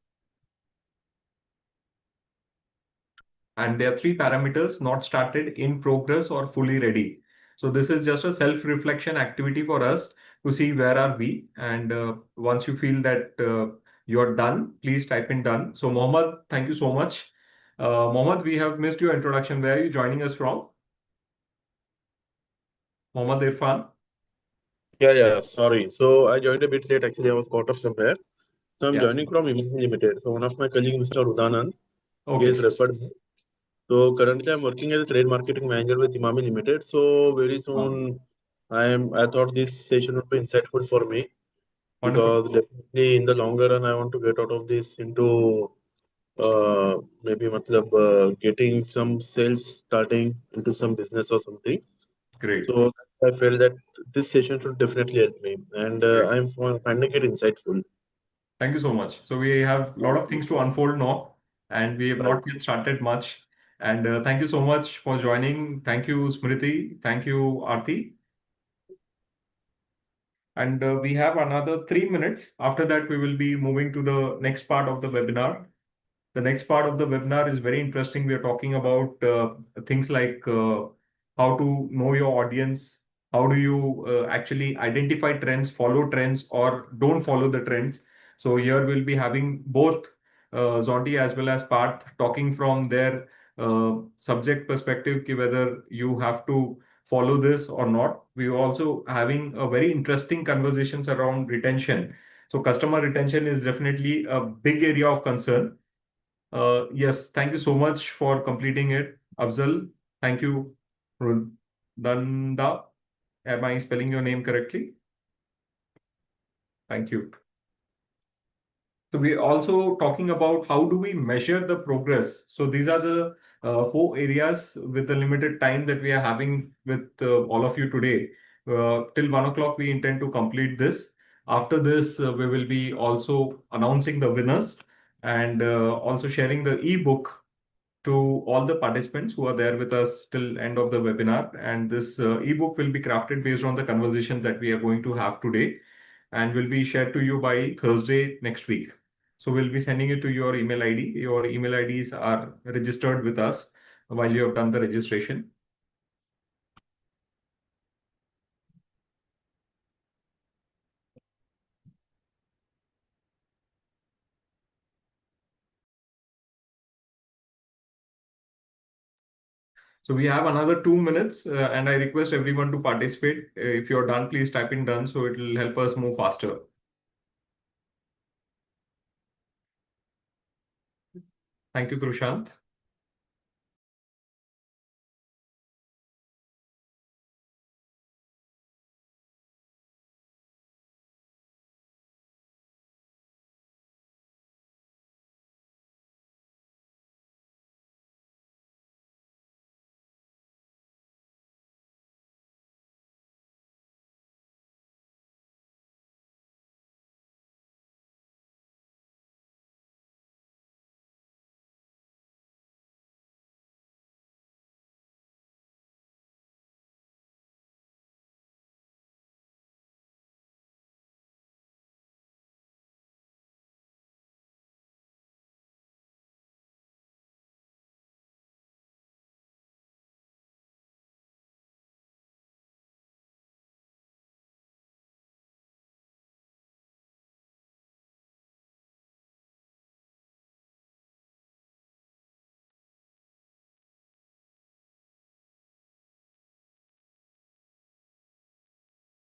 And there are 3 parameters: not started, in progress, or fully ready. So this is just a self-reflection activity for us to see where are we. And once you feel that you're done, please type in done. So Mohammed, thank you so much. Mohammed, we have missed your introduction. Where are you joining us from? Mohammed Irfan. Yeah, sorry. So I joined a bit late. Actually, I was caught up somewhere. So I'm Yeah. joining from Imani Limited. So one of my colleagues, Mr. Udanand, he Okay. has referred me. So currently I'm working as a trade marketing manager with Imami Limited. So very soon I thought this session would be insightful for me, Wonderful. because definitely in the longer run I want to get out of this into maybe getting some self starting into some business or something. Great. So I felt that this session should definitely help me, and Great. I'm finding it insightful. Thank you so much. So we have a lot of things to unfold now, and we have not yet started much. And thank you so much for joining. Thank you, Smriti. Thank you, Aarti. And we have another 3 minutes. After that, we will be moving to the next part of the webinar. The next part of the webinar is very interesting. We are talking about things like how to know your audience, how do you actually identify trends, follow trends, or don't follow the trends. So here we'll be having both Zonti as well as Parth talking from their subject perspective, whether you have to follow this or not. We're also having a very interesting conversations around retention. So customer retention is definitely a big area of concern. Yes, thank you so much for completing it. Afzal, thank you. Rudanda, am I spelling your name correctly? Thank you. So we're also talking about how do we measure the progress. So these are the 4 areas with the limited time that we are having with all of you today. Till 1 o'clock, we intend to complete this. After this, we will be also announcing the winners and also sharing the ebook to all the participants who are there with us till end of the webinar. And this ebook will be crafted based on the conversations that we are going to have today and will be shared to you by Thursday next week. So we'll be sending it to your email ID. Your email IDs are registered with us while you have done the registration. So we have another 2 minutes and I request everyone to participate. If you're done, please type in done so it will help us move faster. Thank you, Trushant.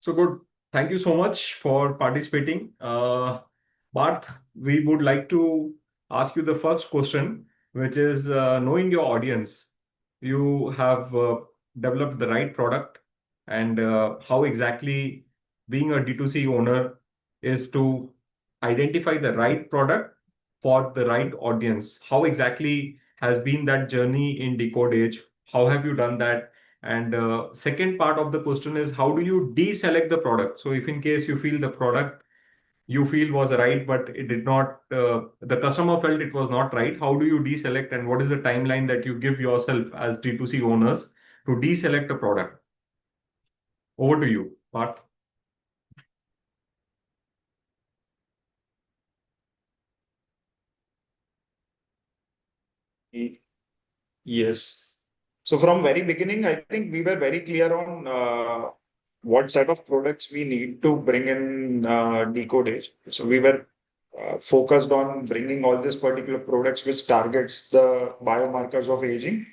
So good. Thank you so much for participating. Parth, we would like to ask you the first question, which is knowing your audience. You have developed the right product and how exactly being a D2C owner is to identify the right product for the right audience. How exactly has been that journey in Decode Age? How have you done that? And second part of the question is how do you deselect the product? So if in case you feel the product you feel was right, but it did not, the customer felt it was not right, how do you deselect and what is the timeline that you give yourself as D2C owners to deselect a product? Over to you, Parth. Yes. So from very beginning, I think we were very clear on what set of products we need to bring in Decode Age. So we were focused on bringing all these particular products which targets the biomarkers of aging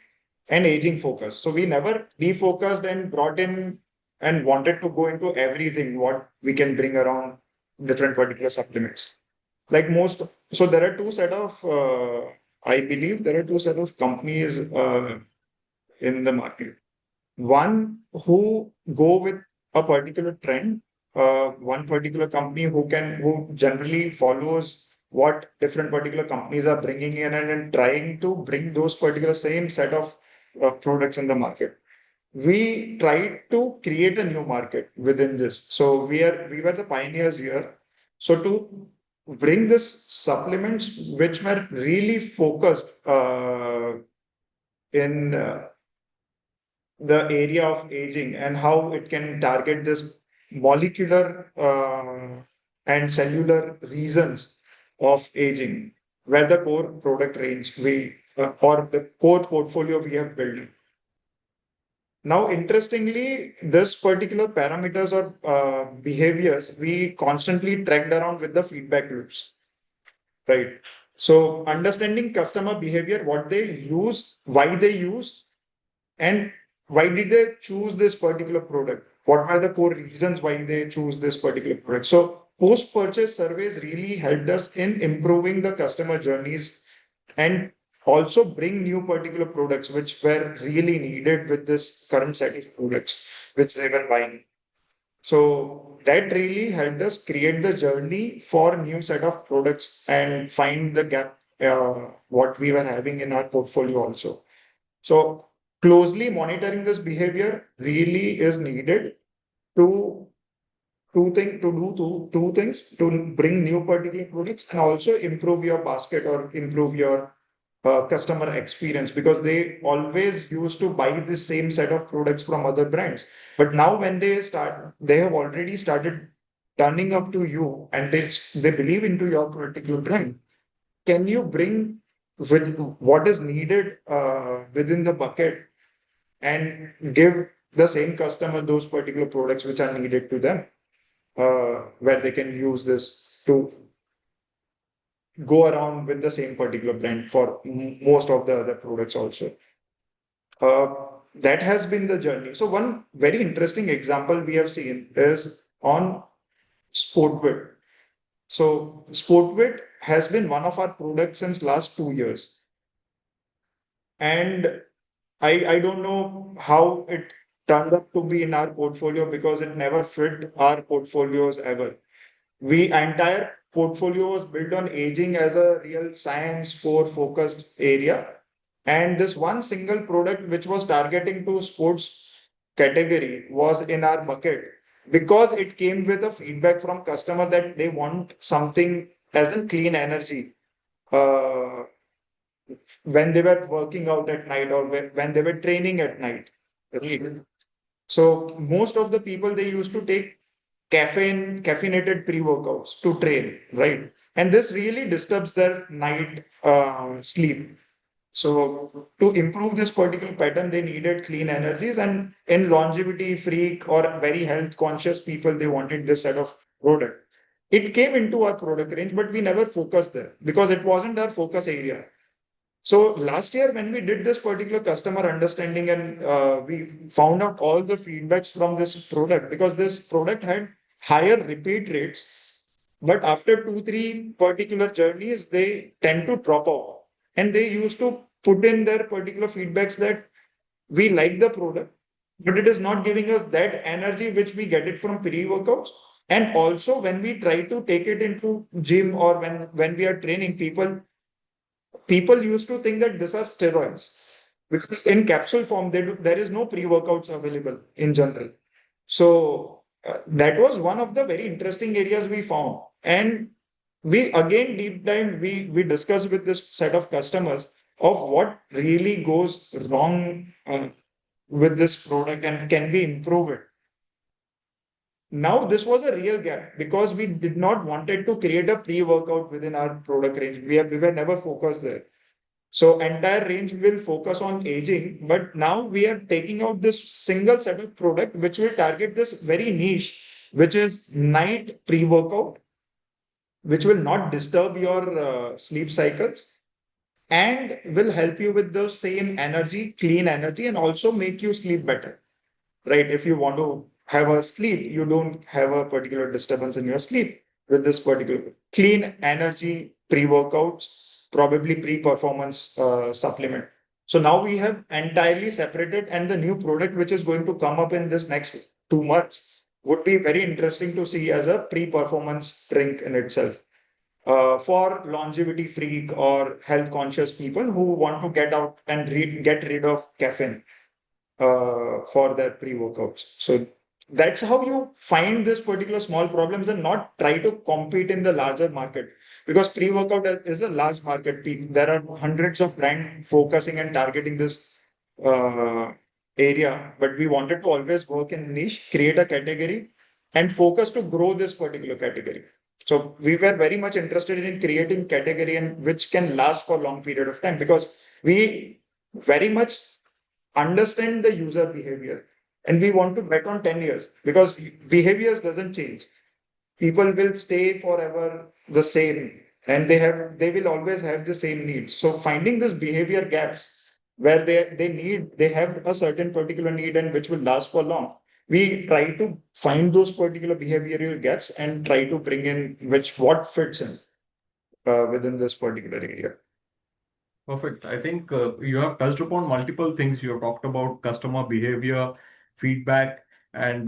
and aging focus. So we never defocused and brought in and wanted to go into everything what we can bring around different particular supplements. Like most, so there are two set of I believe there are two set of companies in the market. One who go with a particular trend, one particular company who generally follows what different particular companies are bringing in and trying to bring those particular same set of products in the market. We tried to create a new market within this. So we were the pioneers here. So to bring this supplements which were really focused in the area of aging and how it can target this molecular and cellular reasons of aging, where the core product range we or the core portfolio we have built. Now, interestingly, this particular parameters or behaviors we constantly tracked around with the feedback loops, right? So understanding customer behavior, what they use, why they use, and why did they choose this particular product? What are the core reasons why they choose this particular product? So post-purchase surveys really helped us in improving the customer journeys and also bring new particular products which were really needed with this current set of products which they were buying. So that really helped us create the journey for new set of products and find the gap what we were having in our portfolio also. So closely monitoring this behavior really is needed to two things to bring new particular products and also improve your basket or improve your customer experience, because they always used to buy the same set of products from other brands. But now when they have already started turning up to you and they believe into your particular brand. Can you bring with what is needed within the bucket and give the same customer those particular products which are needed to them, where they can use this to go around with the same particular brand for most of the other products also. That has been the journey. So one very interesting example we have seen is on Sportbit. So Sportbit has been one of our products since last 2 years. And I don't know how it turned up to be in our portfolio because it never fit our portfolios ever. Entire portfolio was built on aging as a real science core focused area. And this one single product which was targeting to sports category was in our bucket because it came with a feedback from customer that they want something as in clean energy. When they were working out at night or when they were training at night. Right? So most of the people, they used to take caffeinated pre-workouts to train, right? And this really disturbs their night sleep. So to improve this particular pattern, they needed clean energies, and in longevity freak or very health conscious people, they wanted this set of product. It came into our product range, but we never focused there because it wasn't our focus area. So last year, when we did this particular customer understanding and we found out all the feedbacks from this product, because this product had higher repeat rates, but after 2, 3 particular journeys, they tend to drop off. And they used to put in their particular feedbacks that we like the product, but it is not giving us that energy which we get it from pre-workouts. And also when we try to take it into gym or when we are training people used to think that these are steroids because in capsule form there is no pre-workouts available in general. So that was one of the very interesting areas we found, and we again deep dive we discussed with this set of customers of what really goes wrong with this product and can we improve it. Now this was a real gap because we did not wanted to create a pre-workout within our product range. We were never focused there. So entire range will focus on aging, but now we are taking out this single set of product which will target this very niche, which is night pre-workout, which will not disturb your sleep cycles and will help you with those same energy, clean energy, and also make you sleep better, right? If you want to have a sleep, you don't have a particular disturbance in your sleep with this particular clean energy pre-workouts, probably pre-performance supplement. So now we have entirely separated, and the new product which is going to come up in this next 2 months would be very interesting to see as a pre-performance drink in itself. For longevity freak or health conscious people who want to get out and get rid of caffeine for their pre-workouts. So that's how you find this particular small problems and not try to compete in the larger market, because pre-workout is a large market. There are hundreds of brands focusing and targeting this area, but we wanted to always work in niche, create a category and focus to grow this particular category. So we were very much interested in creating category and which can last for long period of time, because we very much understand the user behavior and we want to bet on 10 years because behaviors doesn't change. People will stay forever the same and they will always have the same needs. So finding this behavior gaps where they have a certain particular need and which will last for long, we try to find those particular behavioral gaps and try to bring in what fits in within this particular area. Perfect. I think you have touched upon multiple things. You have talked about customer behavior, feedback, and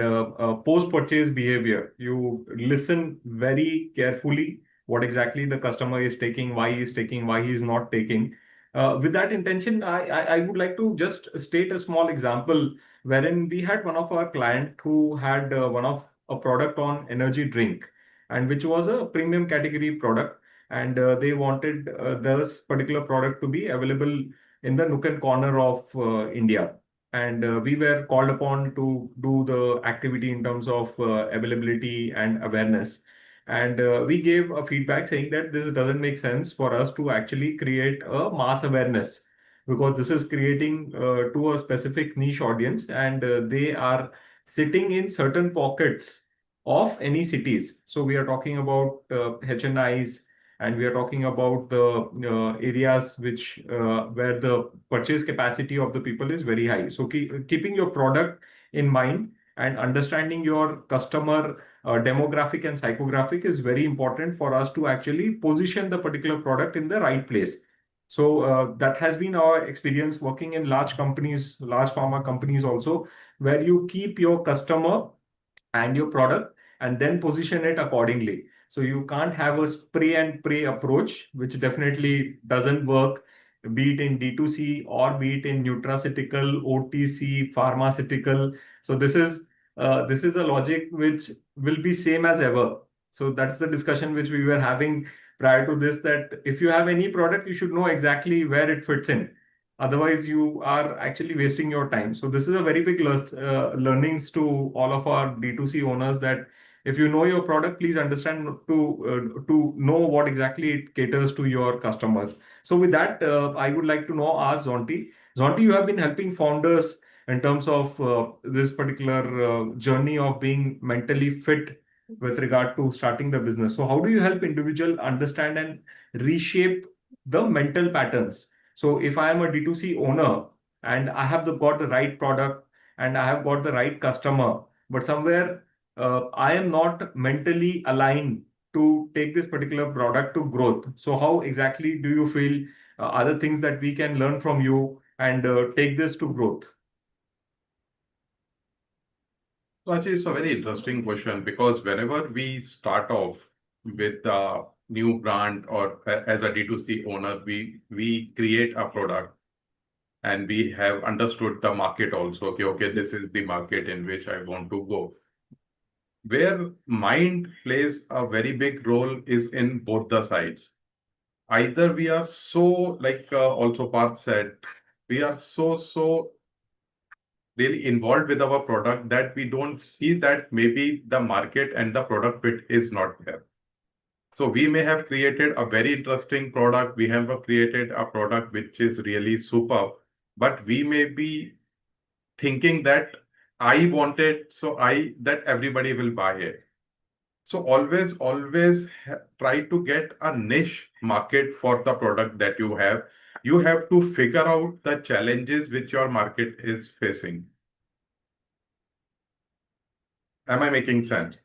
post-purchase behavior. You listen very carefully what exactly the customer is taking, why he is taking, why he is not taking. With that intention, I would like to just state a small example wherein we had one of our client who had one of a product on energy drink, and which was a premium category product, and they wanted this particular product to be available in the nook and corner of India. And we were called upon to do the activity in terms of availability and awareness. And we gave a feedback saying that this doesn't make sense for us to actually create a mass awareness, because this is creating to a specific niche audience, and they are sitting in certain pockets of any cities. So we are talking about HNIs, and we are talking about the areas which where the purchase capacity of the people is very high. So keeping your product in mind and understanding your customer demographic and psychographic is very important for us to actually position the particular product in the right place. So that has been our experience working in large companies, large pharma companies also, where you keep your customer and your product and then position it accordingly. So you can't have a spray and pray approach, which definitely doesn't work, be it in D2C or be it in nutraceutical, OTC, pharmaceutical. So this is a logic which will be same as ever. So that's the discussion which we were having prior to this, that if you have any product, you should know exactly where it fits in. Otherwise, you are actually wasting your time. So this is a very big learnings to all of our D2C owners, that if you know your product, please understand to know what exactly it caters to your customers. So with that, I would like to know, ask Zonti. Zonti, you have been helping founders in terms of this particular journey of being mentally fit with regard to starting the business. So how do you help individual understand and reshape the mental patterns? So if I am a D2C owner and I have got the right product and I have got the right customer, but somewhere I am not mentally aligned to take this particular product to growth. So how exactly do you feel other things that we can learn from you and take this to growth? So actually, it's a very interesting question, because whenever we start off with a new brand or as a D2C owner, we create a product and we have understood the market also. Okay, this is the market in which I want to go. Where mind plays a very big role is in both the sides. Either we are so, like also Parth said, we are so really involved with our product that we don't see that maybe the market and the product fit is not there. So we may have created a very interesting product. We have created a product which is really superb, but we may be thinking that I want it, so that everybody will buy it. So always try to get a niche market for the product that you have. You have to figure out the challenges which your market is facing. Am I making sense?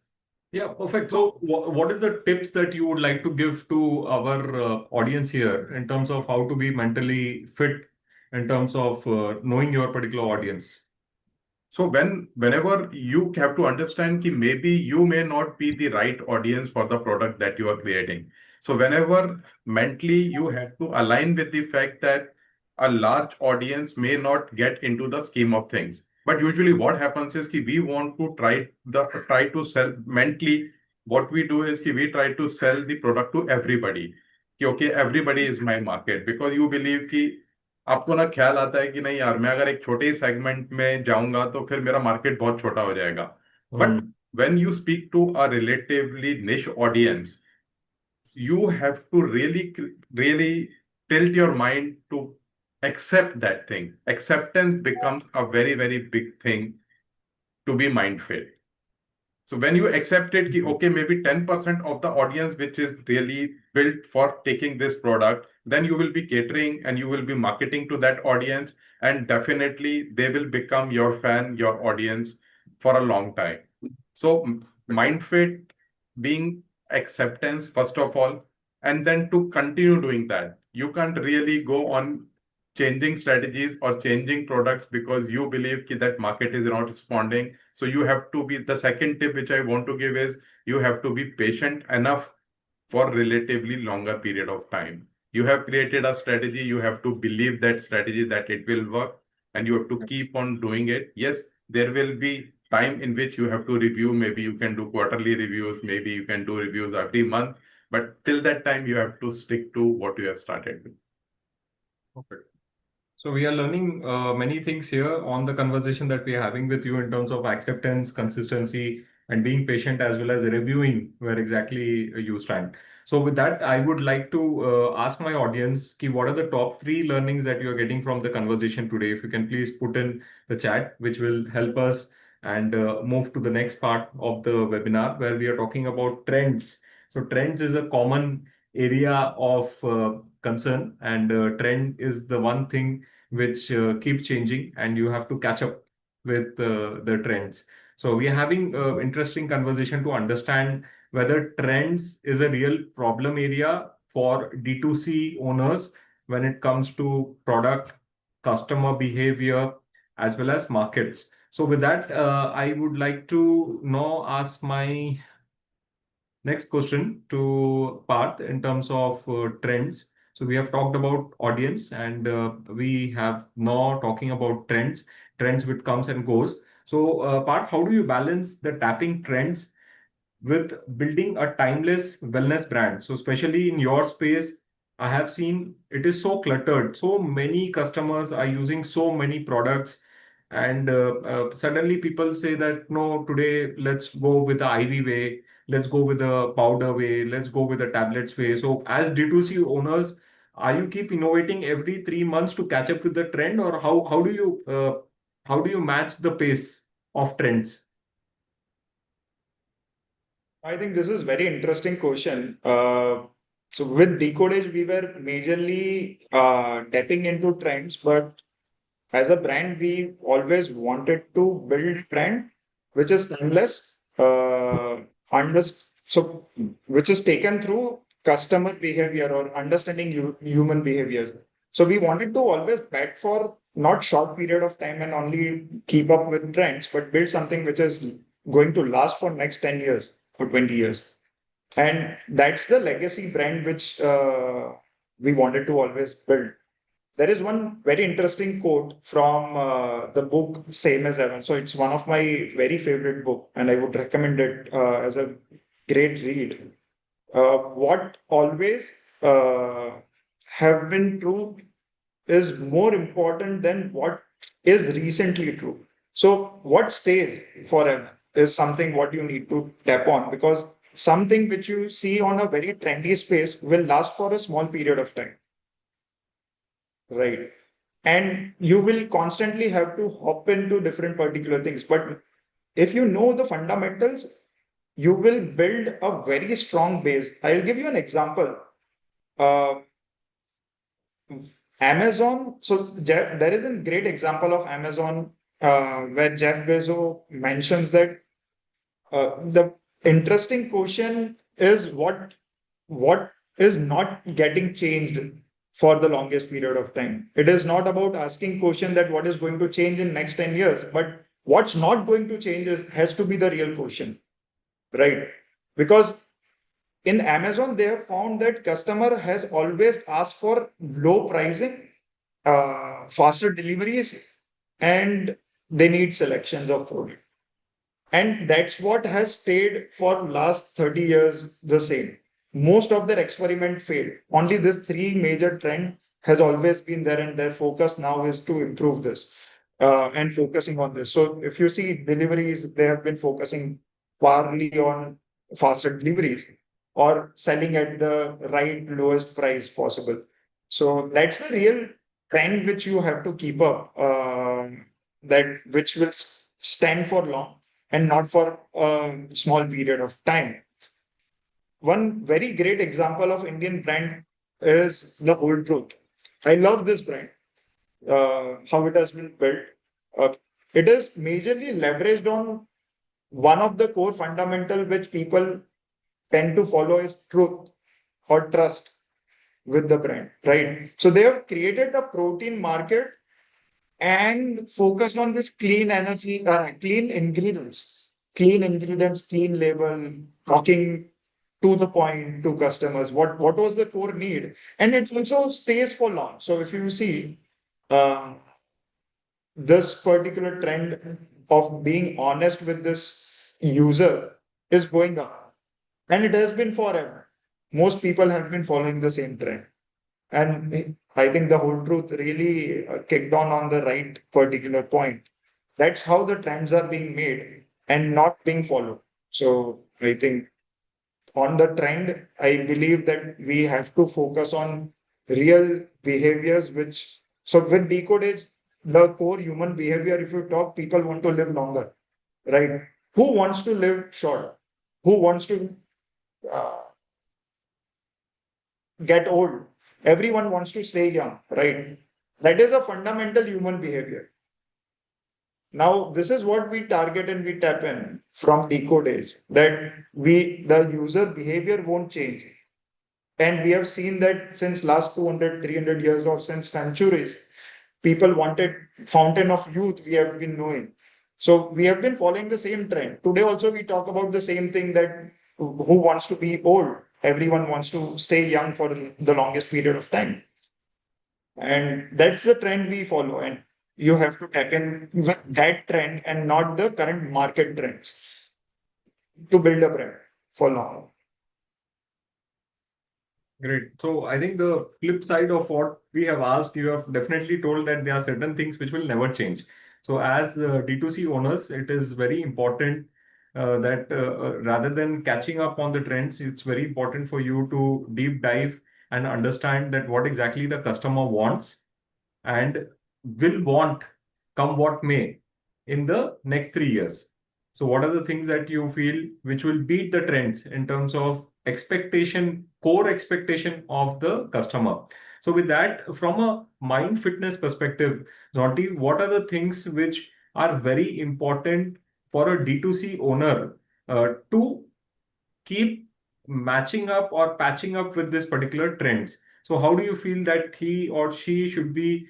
Yeah, perfect. So what is the tips that you would like to give to our audience here in terms of how to be mentally fit in terms of knowing your particular audience? So whenever you have to understand that maybe you may not be the right audience for the product that you are creating. So whenever mentally you have to align with the fact that a large audience may not get into the scheme of things. But usually what happens is that we want to try to sell mentally. What we do is we try to sell the product to everybody. Okay, everybody is my market, because you believe कि आपको ना ख्याल आता है कि नहीं यार, मैं अगर एक छोटे सेगमेंट में जाऊंगा तो फिर मेरा मार्केट बहुत छोटा हो जाएगा. But when you speak to a relatively niche audience, you have to really tilt your mind to accept that thing. Acceptance becomes a very big thing to be mind fit. So when you accept it, ki, okay, maybe 10% of the audience which is really built for taking this product, then you will be catering and you will be marketing to that audience, and definitely they will become your fan, your audience for a long time. So MindFit being acceptance first of all, and then to continue doing that. you can't really go on changing strategies or changing products because you believe that market is not responding. So you have to be, the second tip which I want to give is you have to be patient enough for relatively longer period of time. You have created a strategy, you have to believe that strategy that it will work, and you have to keep on doing it. Yes, there will be time in which you have to review. Maybe you can do quarterly reviews, maybe you can do reviews every month, but till that time you have to stick to what you have started with. Okay. So we are learning many things here on the conversation that we are having with you in terms of acceptance, consistency, and being patient, as well as reviewing where exactly you stand. So with that, I would like to ask my audience, what are the top 3 learnings that you are getting from the conversation today? If you can please put in the chat, which will help us and move to the next part of the webinar where we are talking about trends. So trends is a common area of concern, and trend is the one thing which keep changing, and you have to catch up with the trends. So we are having interesting conversation to understand whether trends is a real problem area for D2C owners when it comes to product, customer behavior, as well as markets. So with that, I would like to now ask my next question to Parth in terms of trends. So we have talked about audience, and we have now talking about trends which comes and goes. So Parth, how do you balance the tapping trends with building a timeless wellness brand? So especially in your space, I have seen it is so cluttered. So many customers are using so many products, and suddenly people say that no, today let's go with the IV way, let's go with the powder way, let's go with the tablets way. So as D2C owners, are you keep innovating every 3 months to catch up with the trend, or how do you match the pace of trends? I think this is very interesting question. So with Decodage, we were majorly tapping into trends, but as a brand, we always wanted to build brand which is timeless, so which is taken through customer behavior or understanding human behaviors. So we wanted to always bet for not short period of time and only keep up with trends, but build something which is going to last for next 10 years or 20 years. And that's the legacy brand which we wanted to always build. There is one very interesting quote from the book Same as Evan. So it's one of my very favorite book, and I would recommend it as a great read. What always have been true is more important than what is recently true. So what stays forever is something what you need to tap on, because something which you see on a very trendy space will last for a small period of time. Right. And you will constantly have to hop into different particular things. But if you know the fundamentals, you will build a very strong base. I'll give you an example. Uh, Amazon. So there is a great example of Amazon where Jeff Bezos mentions that the interesting question is what is not getting changed for the longest period of time. It is not about asking question that what is going to change in next 10 years, but what's not going to change has to be the real question, right? Because in Amazon, they have found that customer has always asked for low pricing, faster deliveries, and they need selections of product. And that's what has stayed for last 30 years the same. Most of their experiment failed. Only this 3 major trend has always been there, and their focus now is to improve this and focusing on this. So if you see deliveries, they have been focusing farly on faster deliveries or selling at the right lowest price possible. So that's the real trend which you have to keep up, that which will stand for long and not for a small period of time. One very great example of Indian brand is the Whole Truth. I love this brand, how it has been built. Uh, it is majorly leveraged on one of the core fundamental which people tend to follow is truth or trust. with the brand, right? So they have created a protein market and focused on this clean energy, clean ingredients, clean label, talking to the point to customers. What was the core need, and it also stays for long. So if you see, uh, this particular trend of being honest with this user is going up, and it has been forever. Most people have been following the same trend. And I think the whole truth really kicked on the right particular point. That's how the trends are being made and not being followed. So I think on the trend, I believe that we have to focus on real behaviors, which, so with Decode Age, the core human behavior, if you talk, people want to live longer, right? Who wants to live short? Who wants to uh, get old? Everyone wants to stay young, right? That is a fundamental human behavior. Now, this is what we target and we tap in from Decode Age, that the user behavior won't change. And we have seen that since last 200, 300 years or since centuries, people wanted fountain of youth, we have been knowing. So we have been following the same trend. Today also we talk about the same thing, that who wants to be old? Everyone wants to stay young for the longest period of time. And that's the trend we follow. And you have to tap in with that trend and not the current market trends to build a brand for long. Great. So I think the flip side of what we have asked, you have definitely told that there are certain things which will never change. So as D2C owners, it is very important that rather than catching up on the trends, it's very important for you to deep dive and understand that what exactly the customer wants and will want, come what may, in the next 3 years. So what are the things that you feel which will beat the trends in terms of expectation, core expectation of the customer? So with that, from a mind fitness perspective, Zonti, what are the things which are very important for a D2C owner to keep matching up or patching up with this particular trends? So how do you feel that he or she should be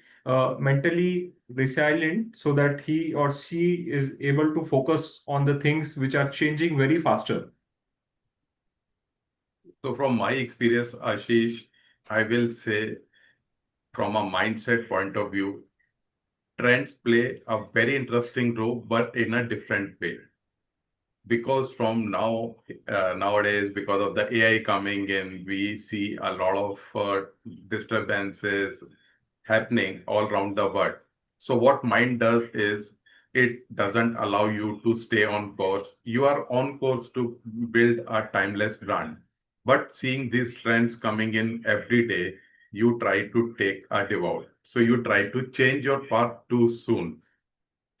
mentally resilient so that he or she is able to focus on the things which are changing very faster? So from my experience, Ashish, I will say from a mindset point of view, trends play a very interesting role, but in a different way. Because from nowadays, because of the AI coming in, we see a lot of disturbances happening all around the world. So what mind does is it doesn't allow you to stay on course. You are on course to build a timeless brand. But seeing these trends coming in every day, you try to take a devour. So you try to change your path too soon.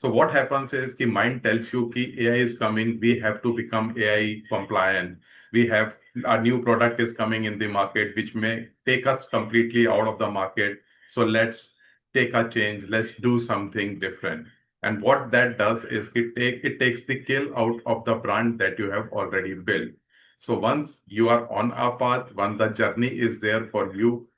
So what happens is the mind tells you that AI is coming, we have to become AI compliant. We have a new product is coming in the market, which may take us completely out of the market. So let's take a change. Let's do something different. And what that does is it takes the kill out of the brand that you have already built. So once you are on a path, once the journey is there for you,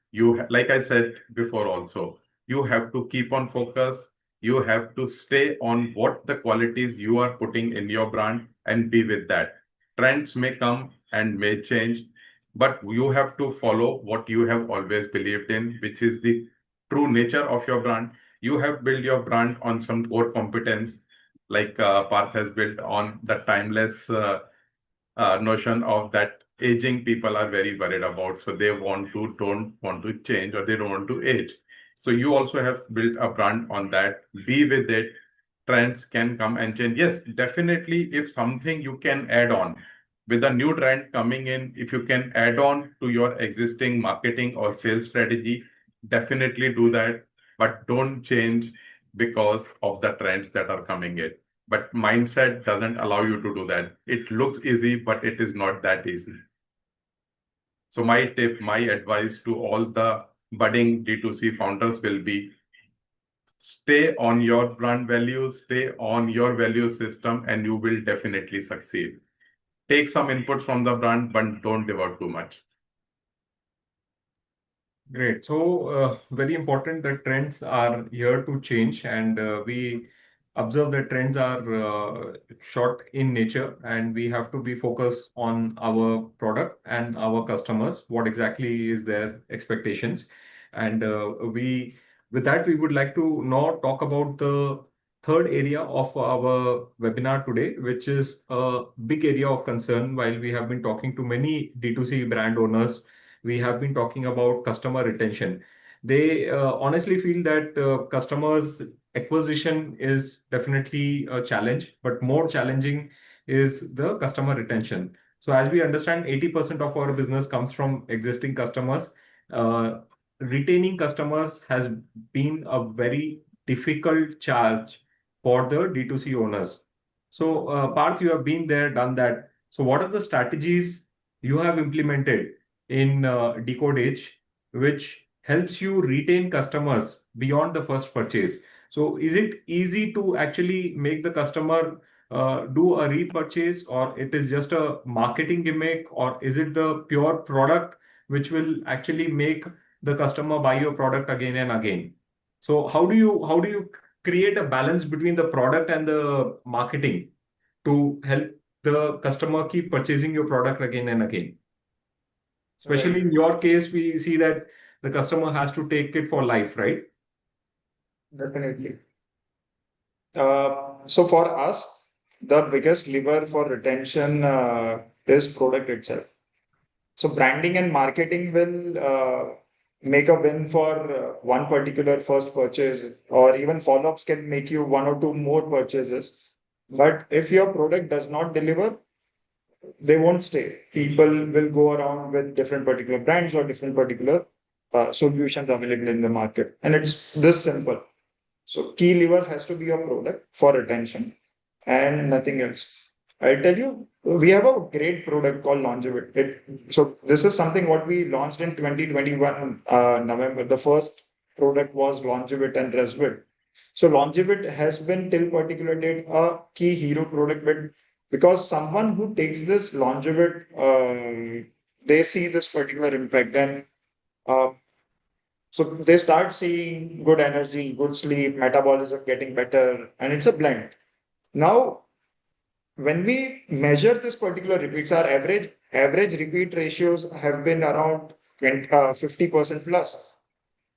like I said before also, you have to keep on focus. You have to stay on what the qualities you are putting in your brand and be with that. Trends may come and may change, but you have to follow what you have always believed in, which is the true nature of your brand. You have built your brand on some core competence, like Parth has built on the timeless notion of that aging people are very worried about. So they don't want to change, or they don't want to age. So you also have built a brand on that. Be with it. Trends can come and change. Yes, definitely. If something you can add on with a new trend coming in, if you can add on to your existing marketing or sales strategy, definitely do that. But don't change because of the trends that are coming in. But mindset doesn't allow you to do that. It looks easy, but it is not that easy. So my tip, my advice to all the budding D2C founders will be stay on your brand values, stay on your value system, and you will definitely succeed. Take some input from the brand, but don't devour too much. Great. So, very important that trends are here to change, and we observe that trends are short in nature, and we have to be focused on our product and our customers, what exactly is their expectations. And with that, we would like to now talk about the third area of our webinar today, which is a big area of concern. While we have been talking to many D2C brand owners, we have been talking about customer retention. They honestly feel that customers acquisition is definitely a challenge, but more challenging is the customer retention. So as we understand, 80% of our business comes from existing customers. Uh, Retaining customers has been a very difficult charge for the D2C owners. So, Parth, you have been there, done that. So what are the strategies you have implemented in Decode Edge, which helps you retain customers beyond the first purchase? So, is it easy to actually make the customer do a repurchase, or it is just a marketing gimmick, or is it the pure product which will actually make the customer buy your product again and again? So, how do you create a balance between the product and the marketing to help the customer keep purchasing your product again and again? Especially in Right. your case, we see that the customer has to take it for life, right? Definitely. So for us, the biggest lever for retention is product itself. So branding and marketing will make a win for one particular first purchase, or even follow-ups can make you one or two more purchases. But if your product does not deliver, they won't stay. People will go around with different particular brands or different particular solutions available in the market. And it's this simple. So key lever has to be your product for retention and nothing else. I'll tell you, we have a great product called Longevit. So this is something what we launched in 2021 November. The first product was Longevit and Resvit. So Longevit has been till particular date a key hero product, but because someone who takes this Longevit, they see this particular impact, and uh, so they start seeing good energy, good sleep, metabolism getting better, and it's a blend. Now, when we measure this particular repeats, our average repeat ratios have been around 50% plus.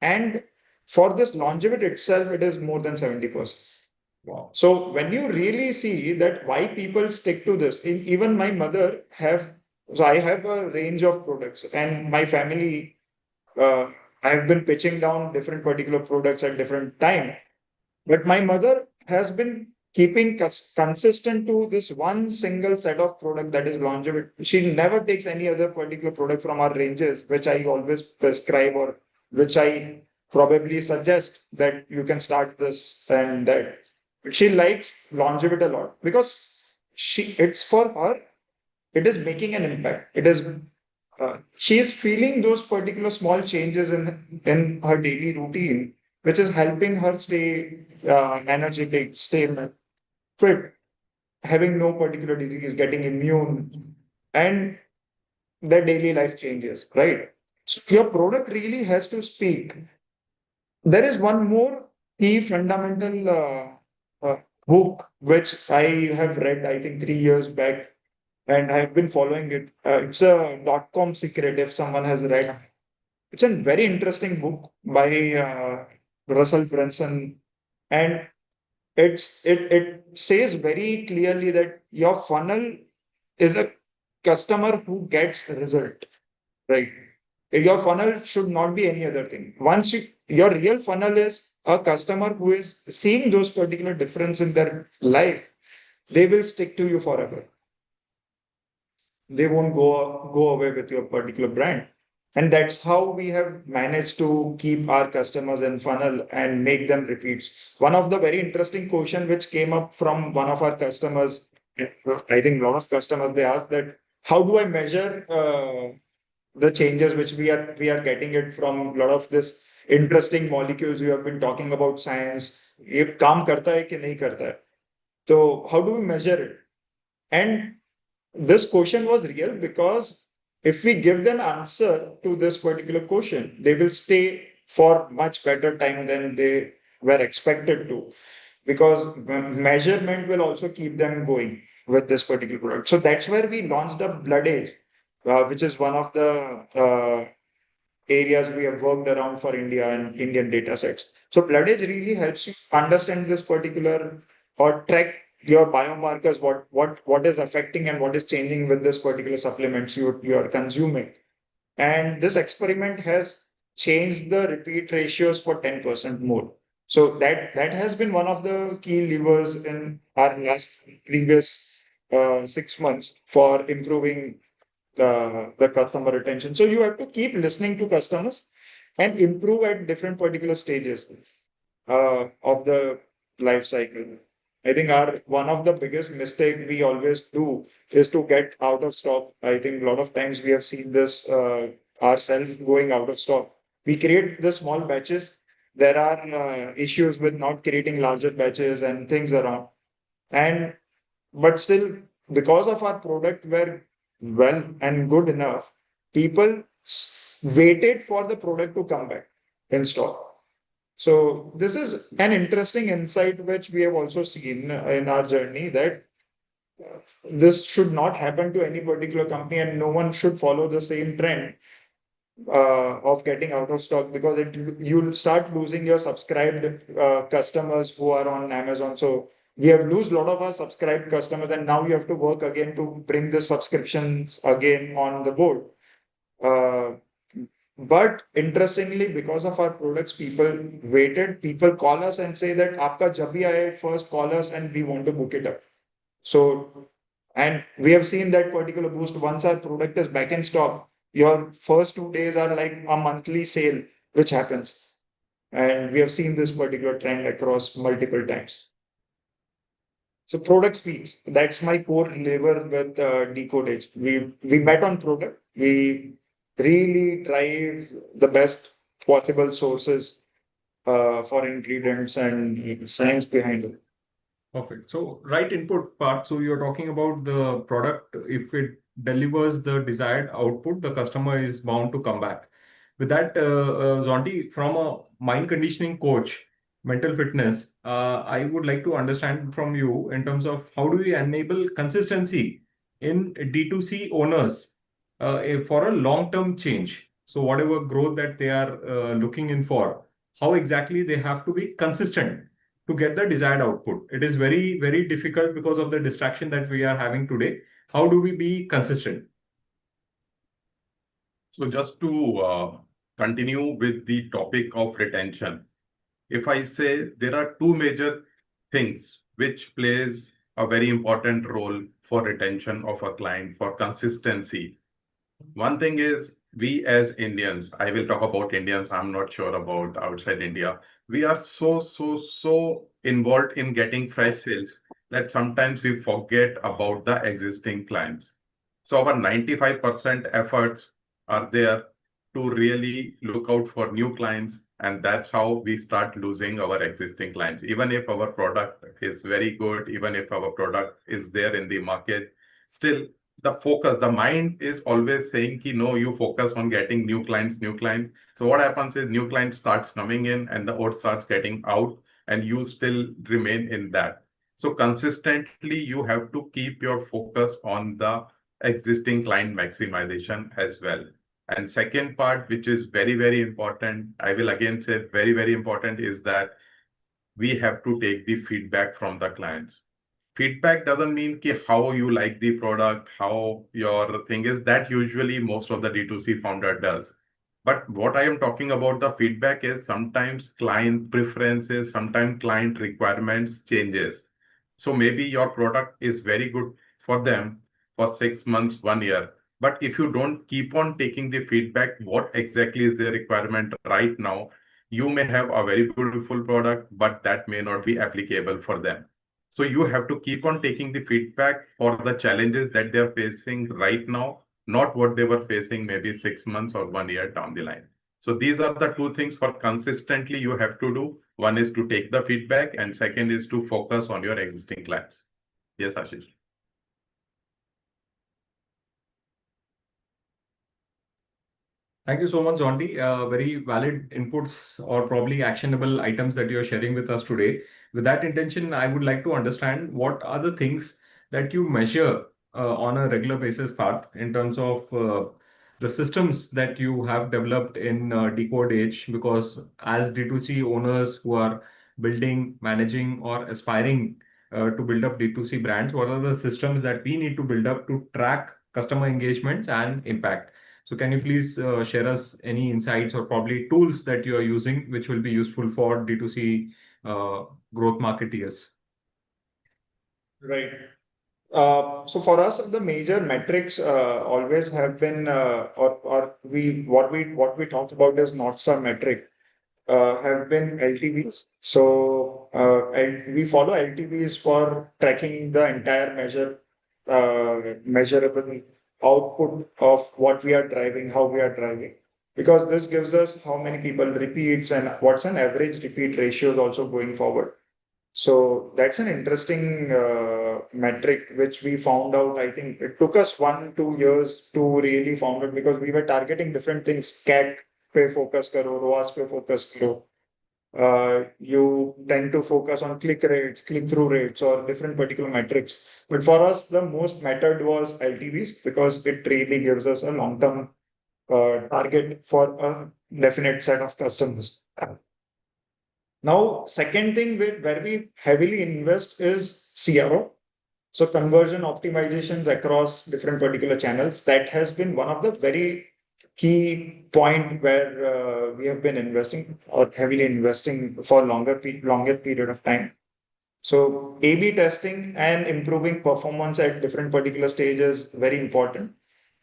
And for this longevity itself, it is more than 70%. Wow. So when you really see that why people stick to this, even my mother have, so I have a range of products, and my family, I've been pitching down different particular products at different time. But my mother has been keeping consistent to this one single set of product, that is longevity. She never takes any other particular product from our ranges, which I always prescribe, or which I probably suggest that you can start this and that. But she likes longevity a lot because it's for her, it is making an impact. It is she is feeling those particular small changes in her daily routine, which is helping her stay energetic, stay fit, having no particular disease, getting immune, and their daily life changes, right? So your product really has to speak. There is one more key fundamental book which I have read, I think 3 years back, and I've been following it. It's a .com secret if someone has read. It's a very interesting book by Russell Brunson, and it says very clearly that your funnel is a customer who gets the result, right? Your funnel should not be any other thing. Your real funnel is a customer who is seeing those particular difference in their life, they will stick to you forever. They won't go away with your particular brand. And that's how we have managed to keep our customers in funnel and make them repeats. One of the very interesting question which came up from one of our customers, I think a lot of customers, they asked that, how do I measure the changes which we are getting it from a lot of this interesting molecules you have been talking about science. ये काम करता है कि नहीं करता है? So how do we measure it? And this question was real because if we give them answer to this particular question, they will stay for much better time than they were expected to, because measurement will also keep them going with this particular product. So that's where we launched a Blood Age, which is one of the areas we have worked around for India and Indian data sets. So Blood Age really helps you understand this particular or track your biomarkers, what is affecting and what is changing with this particular supplements you are consuming. And this experiment has changed the repeat ratios for 10% more. So that has been one of the key levers in our last previous 6 months for improving the customer retention. So you have to keep listening to customers and improve at different particular stages of the life cycle. I think one of the biggest mistake we always do is to get out of stock. I think a lot of times we have seen this ourselves going out of stock. We create the small batches. There are issues with not creating larger batches and things around. But still, because of our product were well and good enough, people waited for the product to come back in stock. So this is an interesting insight which we have also seen in our journey, that this should not happen to any particular company, and no one should follow the same trend of getting out of stock, because you'll start losing your subscribed customers who are on Amazon. So we have lose a lot of our subscribed customers, and now we have to work again to bring the subscriptions again on the board. But interestingly, because of our products, people waited. People call us and say that "Aapka jab bhi aaye, first call us and we want to book it up." So, and we have seen that particular boost. Once our product is back in stock, your first 2 days are like a monthly sale, which happens. And we have seen this particular trend across multiple times. So product speaks. That's my core lever with Decodage. We bet on product. We really drive the best possible sources for ingredients and science behind it. Perfect. So right input part. So you're talking about the product. If it delivers the desired output, the customer is bound to come back. With that, Zonti, from a mind conditioning coach, mental fitness, I would like to understand from you in terms of how do we enable consistency in D2C owners for a long-term change. So whatever growth that they are looking in for, how exactly they have to be consistent to get the desired output. It is very, very difficult because of the distraction that we are having today. How do we be consistent? So just to continue with the topic of retention, if I say there are two major things which plays a very important role for retention of a client, for consistency. One thing is we as Indians, I will talk about Indians, I'm not sure about outside India. We are so involved in getting fresh sales that sometimes we forget about the existing clients. So our 95% efforts are there to really look out for new clients, and that's how we start losing our existing clients. Even if our product is very good, even if our product is there in the market, still the focus, the mind is always saying ki, no, you focus on getting new clients. So what happens is new client starts coming in and the old starts getting out, and you still remain in that. So consistently, you have to keep your focus on the existing client maximization as well. And second part, which is very, very important, I will again say very, very important, is that we have to take the feedback from the clients. Feedback doesn't mean ki how you like the product, how your thing is. That usually most of the D2C founder does. But what I am talking about the feedback is sometimes client preferences, sometimes client requirements changes. So maybe your product is very good for them for 6 months, 1 year. But if you don't keep on taking the feedback, what exactly is the requirement right now, you may have a very beautiful product, but that may not be applicable for them. So you have to keep on taking the feedback for the challenges that they're facing right now, not what they were facing maybe 6 months or 1 year down the line. So these are the two things for consistently you have to do. One is to take the feedback, and second is to focus on your existing clients. Yes, Ashish. Thank you so much, Zonti. Very valid inputs or probably actionable items that you're sharing with us today. With that intention, I would like to understand what are the things that you measure on a regular basis, Parth, in terms of the systems that you have developed in Decode Age. Because as D2C owners who are building, managing, or aspiring to build up D2C brands, what are the systems that we need to build up to track customer engagements and impact? So can you please share us any insights or probably tools that you are using which will be useful for D2C growth marketeers? Right. So for us, the major metrics always have been, or what we talked about as North Star metric, have been LTVs. So we follow LTVs for tracking the entire measurable output of what we are driving, how we are driving, because this gives us how many people repeats and what's an average repeat ratios also going forward. So that's an interesting metric which we found out. I think it took us 1-2 years to really found it because we were targeting different things. CAC पे focus करो, ROAS पे focus करो. You tend to focus on click rates, click-through rates, or different particular metrics. But for us, the most mattered was LTVs because it really gives us a long-term target for a definite set of customers. Now, second thing where we heavily invest is CRO. So conversion optimizations across different particular channels. That has been one of the very key point where we have been investing or heavily investing for longest period of time. So A/B testing and improving performance at different particular stages very important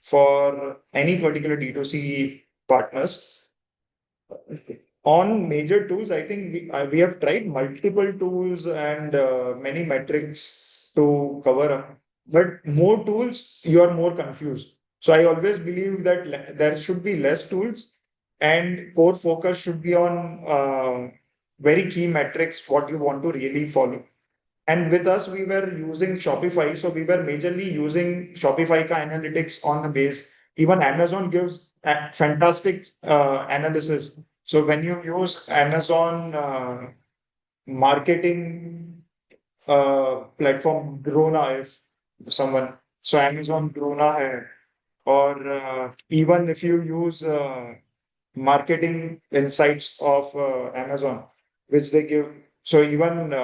for any particular D2C partners. On major tools, I think we have tried multiple tools and many metrics to cover up. But more tools, you are more confused. So I always believe that there should be less tools and core focus should be on very key metrics, what you want to really follow. And with us, we were using Shopify. So we were majorly using Shopify ka analytics on the base. Even Amazon gives a fantastic analysis. So when you use Amazon marketing platform Grona, if someone, so Amazon Grona hai, or even if you use marketing insights of Amazon, which they give. So even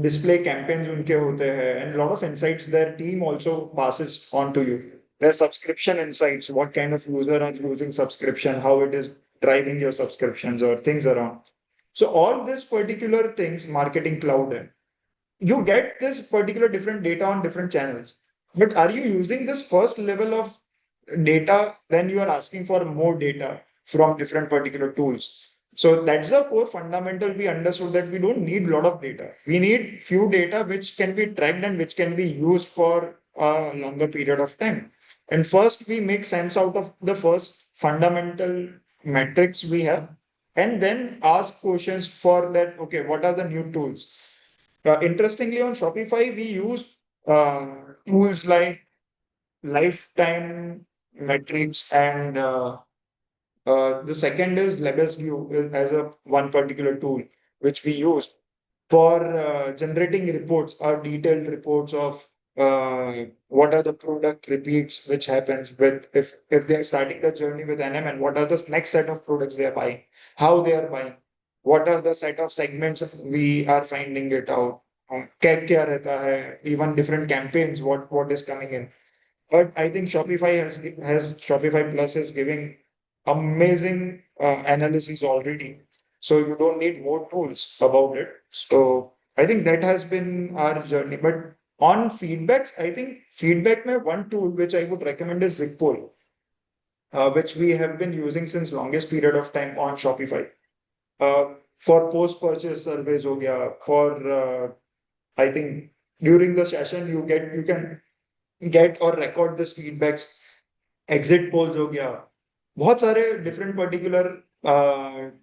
display campaigns unke hote hai, and a lot of insights their team also passes on to you. Their subscription insights, what kind of user are using subscription, how it is driving your subscriptions or things around. So all these particular things, marketing cloud, you get this particular different data on different channels. But are you using this first level of data? Then you are asking for more data from different particular tools. So that's the core fundamental. We understood that we don't need a lot of data. We need few data which can be tracked and which can be used for a longer period of time. And first, we make sense out of the first fundamental metrics we have, and then ask questions for that. Okay, what are the new tools? Interestingly, on Shopify, we use tools like lifetime metrics and the second is LabelSQ as a one particular tool which we use for generating reports or detailed reports of what are the product repeats which happens with if they are starting the journey with NM, and what are the next set of products they are buying, how they are buying, what are the set of segments we are finding it out, क्या रहता है, even different campaigns, what is coming in. But I think Shopify has Shopify Plus is giving amazing analysis already. So you don't need more tools about it. So I think that has been our journey. But on feedbacks, I think feedback mein one tool which I would recommend is Zigpol, which we have been using since longest period of time on Shopify. For post-purchase surveys ho gaya, for I think during the session you can get or record this feedbacks. Exit polls हो गया, बहुत सारे different particular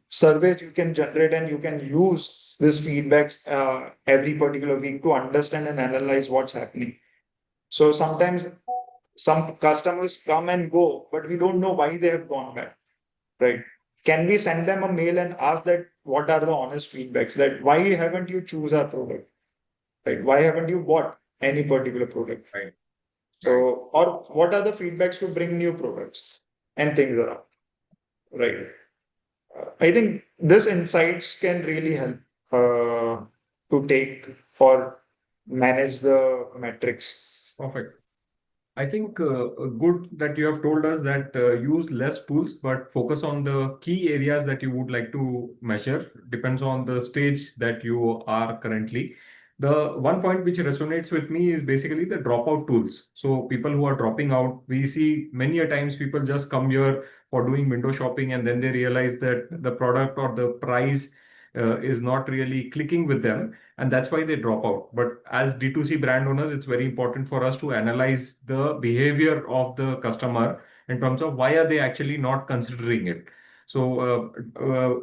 surveys you can generate, and you can use this feedbacks every particular week to understand and analyze what's happening. So sometimes some customers come and go, but we don't know why they have gone back, right? Can we send them a mail and ask that what are the honest feedbacks, that why haven't you choose our product, right? Why haven't you bought any particular product? Right. So, or what are the feedbacks to bring new products and things around, right? I think this insights can really help to take or manage the metrics. Perfect. I think good that you have told us that use less tools, but focus on the key areas that you would like to measure. Depends on the stage that you are currently. The one point which resonates with me is basically the dropout tools. So people who are dropping out, we see many a times people just come here for doing window shopping and then they realize that the product or the price is not really clicking with them, and that's why they drop out. But as D2C brand owners, it's very important for us to analyze the behavior of the customer in terms of why are they actually not considering it. So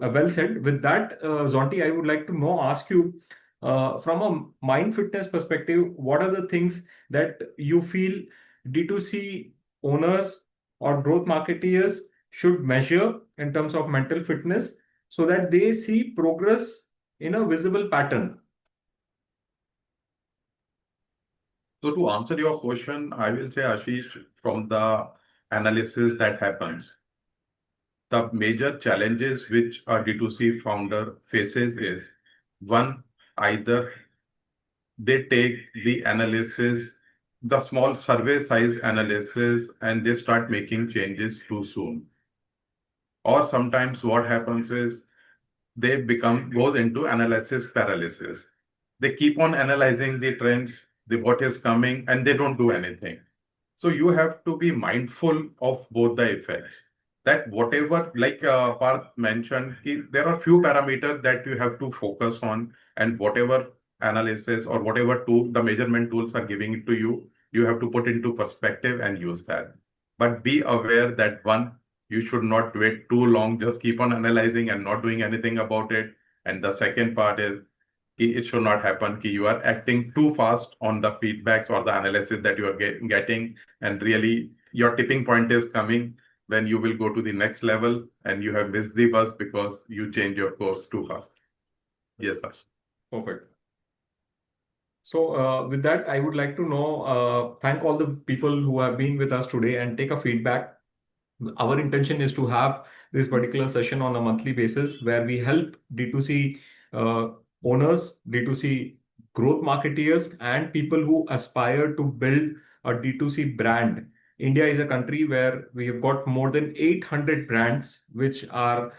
well said. With that, Zonti, I would like to ask you, from a mind fitness perspective, what are the things that you feel D2C owners or growth marketeers should measure in terms of mental fitness so that they see progress in a visible pattern? So to answer your question, I will say, Ashish, from the analysis that happens, the major challenges which a D2C founder faces is one, either they take the analysis, the small survey size analysis, and they start making changes too soon. Or sometimes what happens is they goes into analysis paralysis. They keep on analyzing the trends, what is coming, and they don't do anything. So you have to be mindful of both the effects. That whatever, like Parth mentioned, there are few parameters that you have to focus on, and whatever analysis or whatever tool, the measurement tools are giving it to you, you have to put into perspective and use that. But be aware that one, you should not wait too long, just keep on analyzing and not doing anything about it. And the second part is, it should not happen. You are acting too fast on the feedbacks or the analysis that you are getting, and really your tipping point is coming when you will go to the next level and you have missed the bus because you change your course too fast. Yes, Ash. Perfect. So with that, I would like to thank all the people who have been with us today and take a feedback. Our intention is to have this particular session on a monthly basis where we help D2C owners, D2C growth marketeers, and people who aspire to build a D2C brand. India is a country where we have got more than 800 brands which are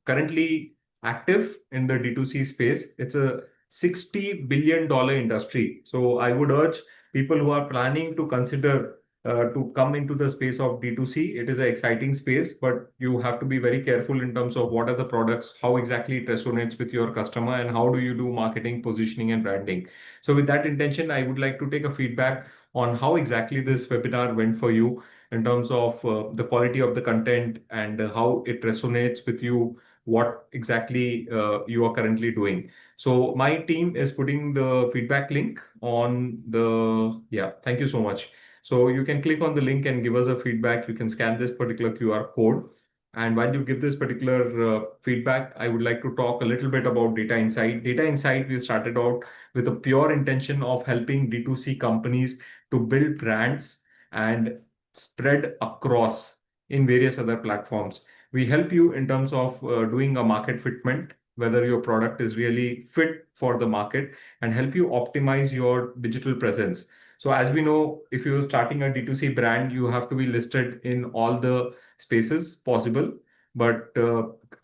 currently active in the D2C space. It's a $60 billion industry. So I would urge people who are planning to consider to come into the space of D2C. It is an exciting space, but you have to be very careful in terms of what are the products, how exactly it resonates with your customer, and how do you do marketing, positioning, and branding. So with that intention, I would like to take a feedback on how exactly this webinar went for you in terms of the quality of the content and how it resonates with you, what exactly you are currently doing. So my team is putting the feedback link on thank you so much. So you can click on the link and give us a feedback. You can scan this particular QR code. And while you give this particular feedback, I would like to talk a little bit about Data Insight. Data Insight, we started out with a pure intention of helping D2C companies to build brands and spread across in various other platforms. We help you in terms of doing a market fitment, whether your product is really fit for the market, and help you optimize your digital presence. So as we know, if you're starting a D2C brand, you have to be listed in all the spaces possible. But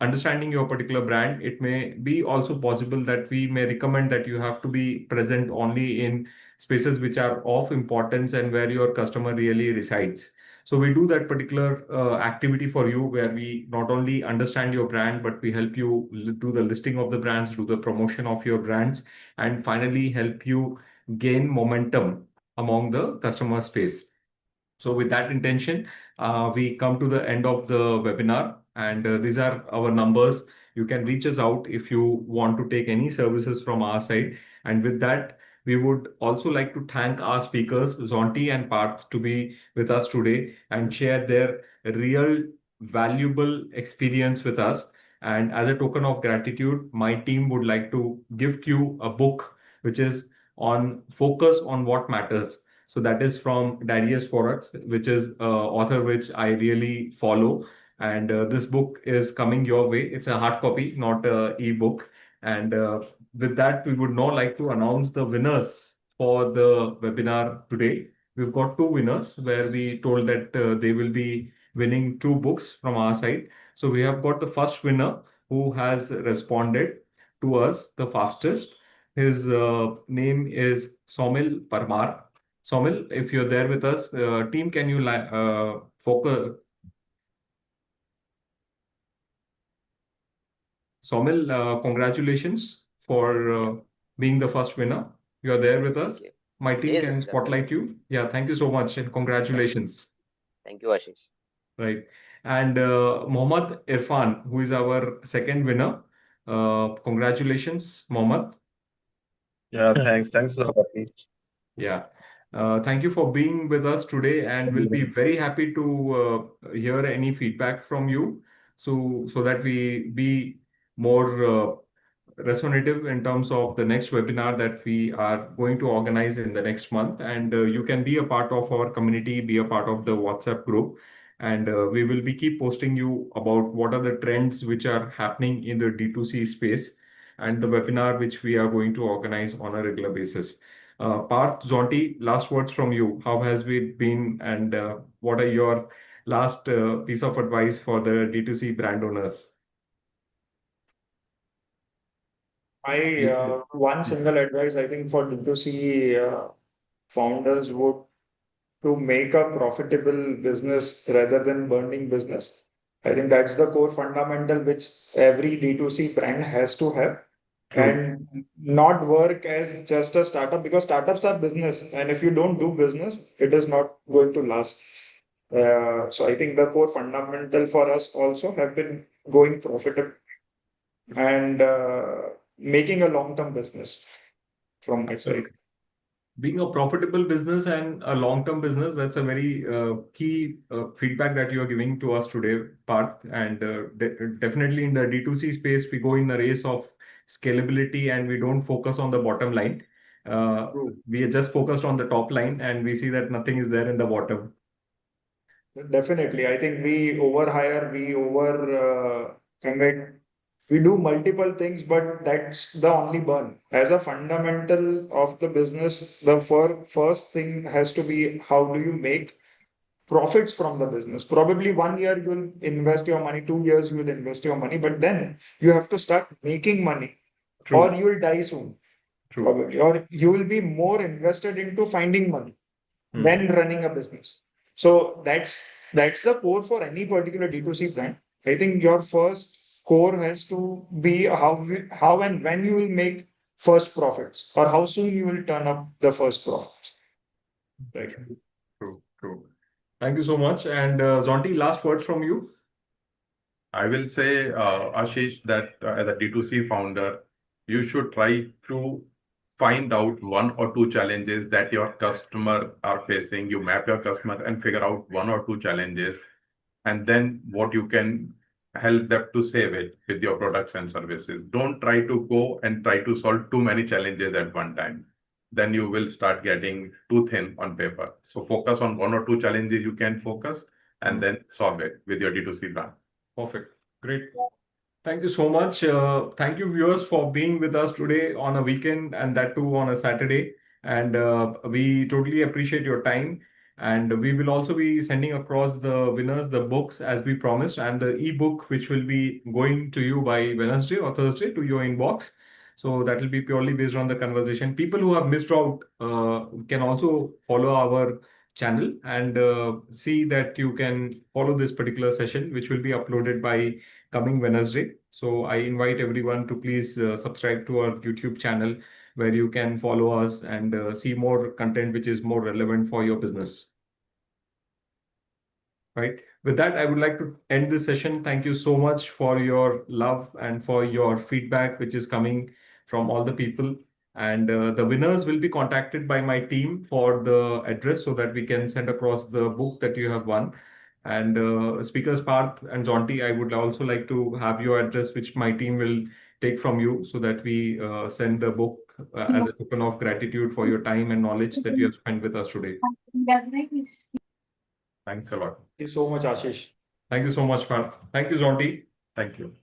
understanding your particular brand, it may be also possible that we may recommend that you have to be present only in spaces which are of importance and where your customer really resides. So we do that particular activity for you where we not only understand your brand, but we help you do the listing of the brands, do the promotion of your brands, and finally help you gain momentum among the customer space. So with that intention, we come to the end of the webinar, and these are our numbers. You can reach us out if you want to take any services from our side. And with that, We would also like to thank our speakers, Zonti and Parth, to be with us today and share their real valuable experience with us. And as a token of gratitude, my team would like to gift you a book which is on focus on what matters. So that is from Darius Forex, which is author which I really follow. And this book is coming your way. It's a hard copy, not a ebook. And with that, we would now like to announce the winners for the webinar today. We've got two winners where we told that they will be winning two books from our side. So we have got the first winner who has responded to us the fastest. His name is Somil Parmar. Somil, if you're there with us, team, can you focus? Somil, congratulations for being the first winner. You are there with us. you. My team Yes, can sir. spotlight you. Yeah, thank you so much and congratulations. Thank you, Ashish. Right. And Mohammad Irfan, who is our second winner. Congratulations, Mohammad. Yeah, thanks a lot, Rafi. Yeah. Thank you for being with us today, and we'll be very happy to hear any feedback from you, so that we be more resonative in terms of the next webinar that we are going to organize in the next month. And you can be a part of our community, be a part of the WhatsApp group, and we will be keep posting you about what are the trends which are happening in the D2C space and the webinar which we are going to organize on a regular basis. Parth, Zonti, last words from you. How has it been, and what are your last piece of advice for the D2C brand owners? My one single advice, I think, for D2C founders would to make a profitable business rather than burning business. I think that's the core fundamental which every D2C brand has to have. True. And not work as just a startup, because startups are business, and if you don't do business, it is not going to last. So I think the core fundamental for us also have been going profitable and making a long-term business from my side. Being a profitable business and a long-term business, that's a very key feedback that you are giving to us today, Parth. And definitely in the D2C space, we go in the race of scalability and we don't focus on the bottom line. We are just focused on the top line, and we see that nothing is there in the bottom. Definitely. I think we overhire, we over commit, we do multiple things, but that's the only burn. As a fundamental of the business, the first thing has to be how do you make profits from the business? Probably 1 year you'll invest your money, 2 years you'll invest your money, but then you have to start making money, or True, you'll die soon, true. probably, or you will be more invested into finding money than running a business. So that's the core for any particular D2C brand. I think your first core has to be how and when you will make first profits, or how soon you will turn up the first profits. Right. True. Thank you so much. And Zonti, last words from you. I will say, Ashish, that as a D2C founder, you should try to find out one or two challenges that your customer are facing. You map your customer and figure out one or two challenges, and then what you can help them to save it with your products and services. Don't try to go and try to solve too many challenges at one time. Then you will start getting too thin on paper. So focus on one or two challenges you can focus and then solve it with your D2C brand. Perfect. Great. Thank you so much. Thank you, viewers, for being with us today on a weekend, and that too on a Saturday. And we totally appreciate your time. And we will also be sending across the winners the books as we promised, and the ebook which will be going to you by Wednesday or Thursday to your inbox. So that will be purely based on the conversation. People who have missed out can also follow our channel and see that you can follow this particular session, which will be uploaded by coming Wednesday. So I invite everyone to please subscribe to our YouTube channel, where you can follow us and see more content which is more relevant for your business. Right. With that, I would like to end this session. Thank you so much for your love and for your feedback, which is coming from all the people. And the winners will be contacted by my team for the address so that we can send across the book that you have won. And speakers Parth and Jonty, I would also like to have your address, which my team will take from you so that we send the book as a token of gratitude for your time and knowledge that you have spent with us today. Thanks a lot. Thank you so much, Ashish. Thank you so much, Parth. Thank you, Jonty. Thank you.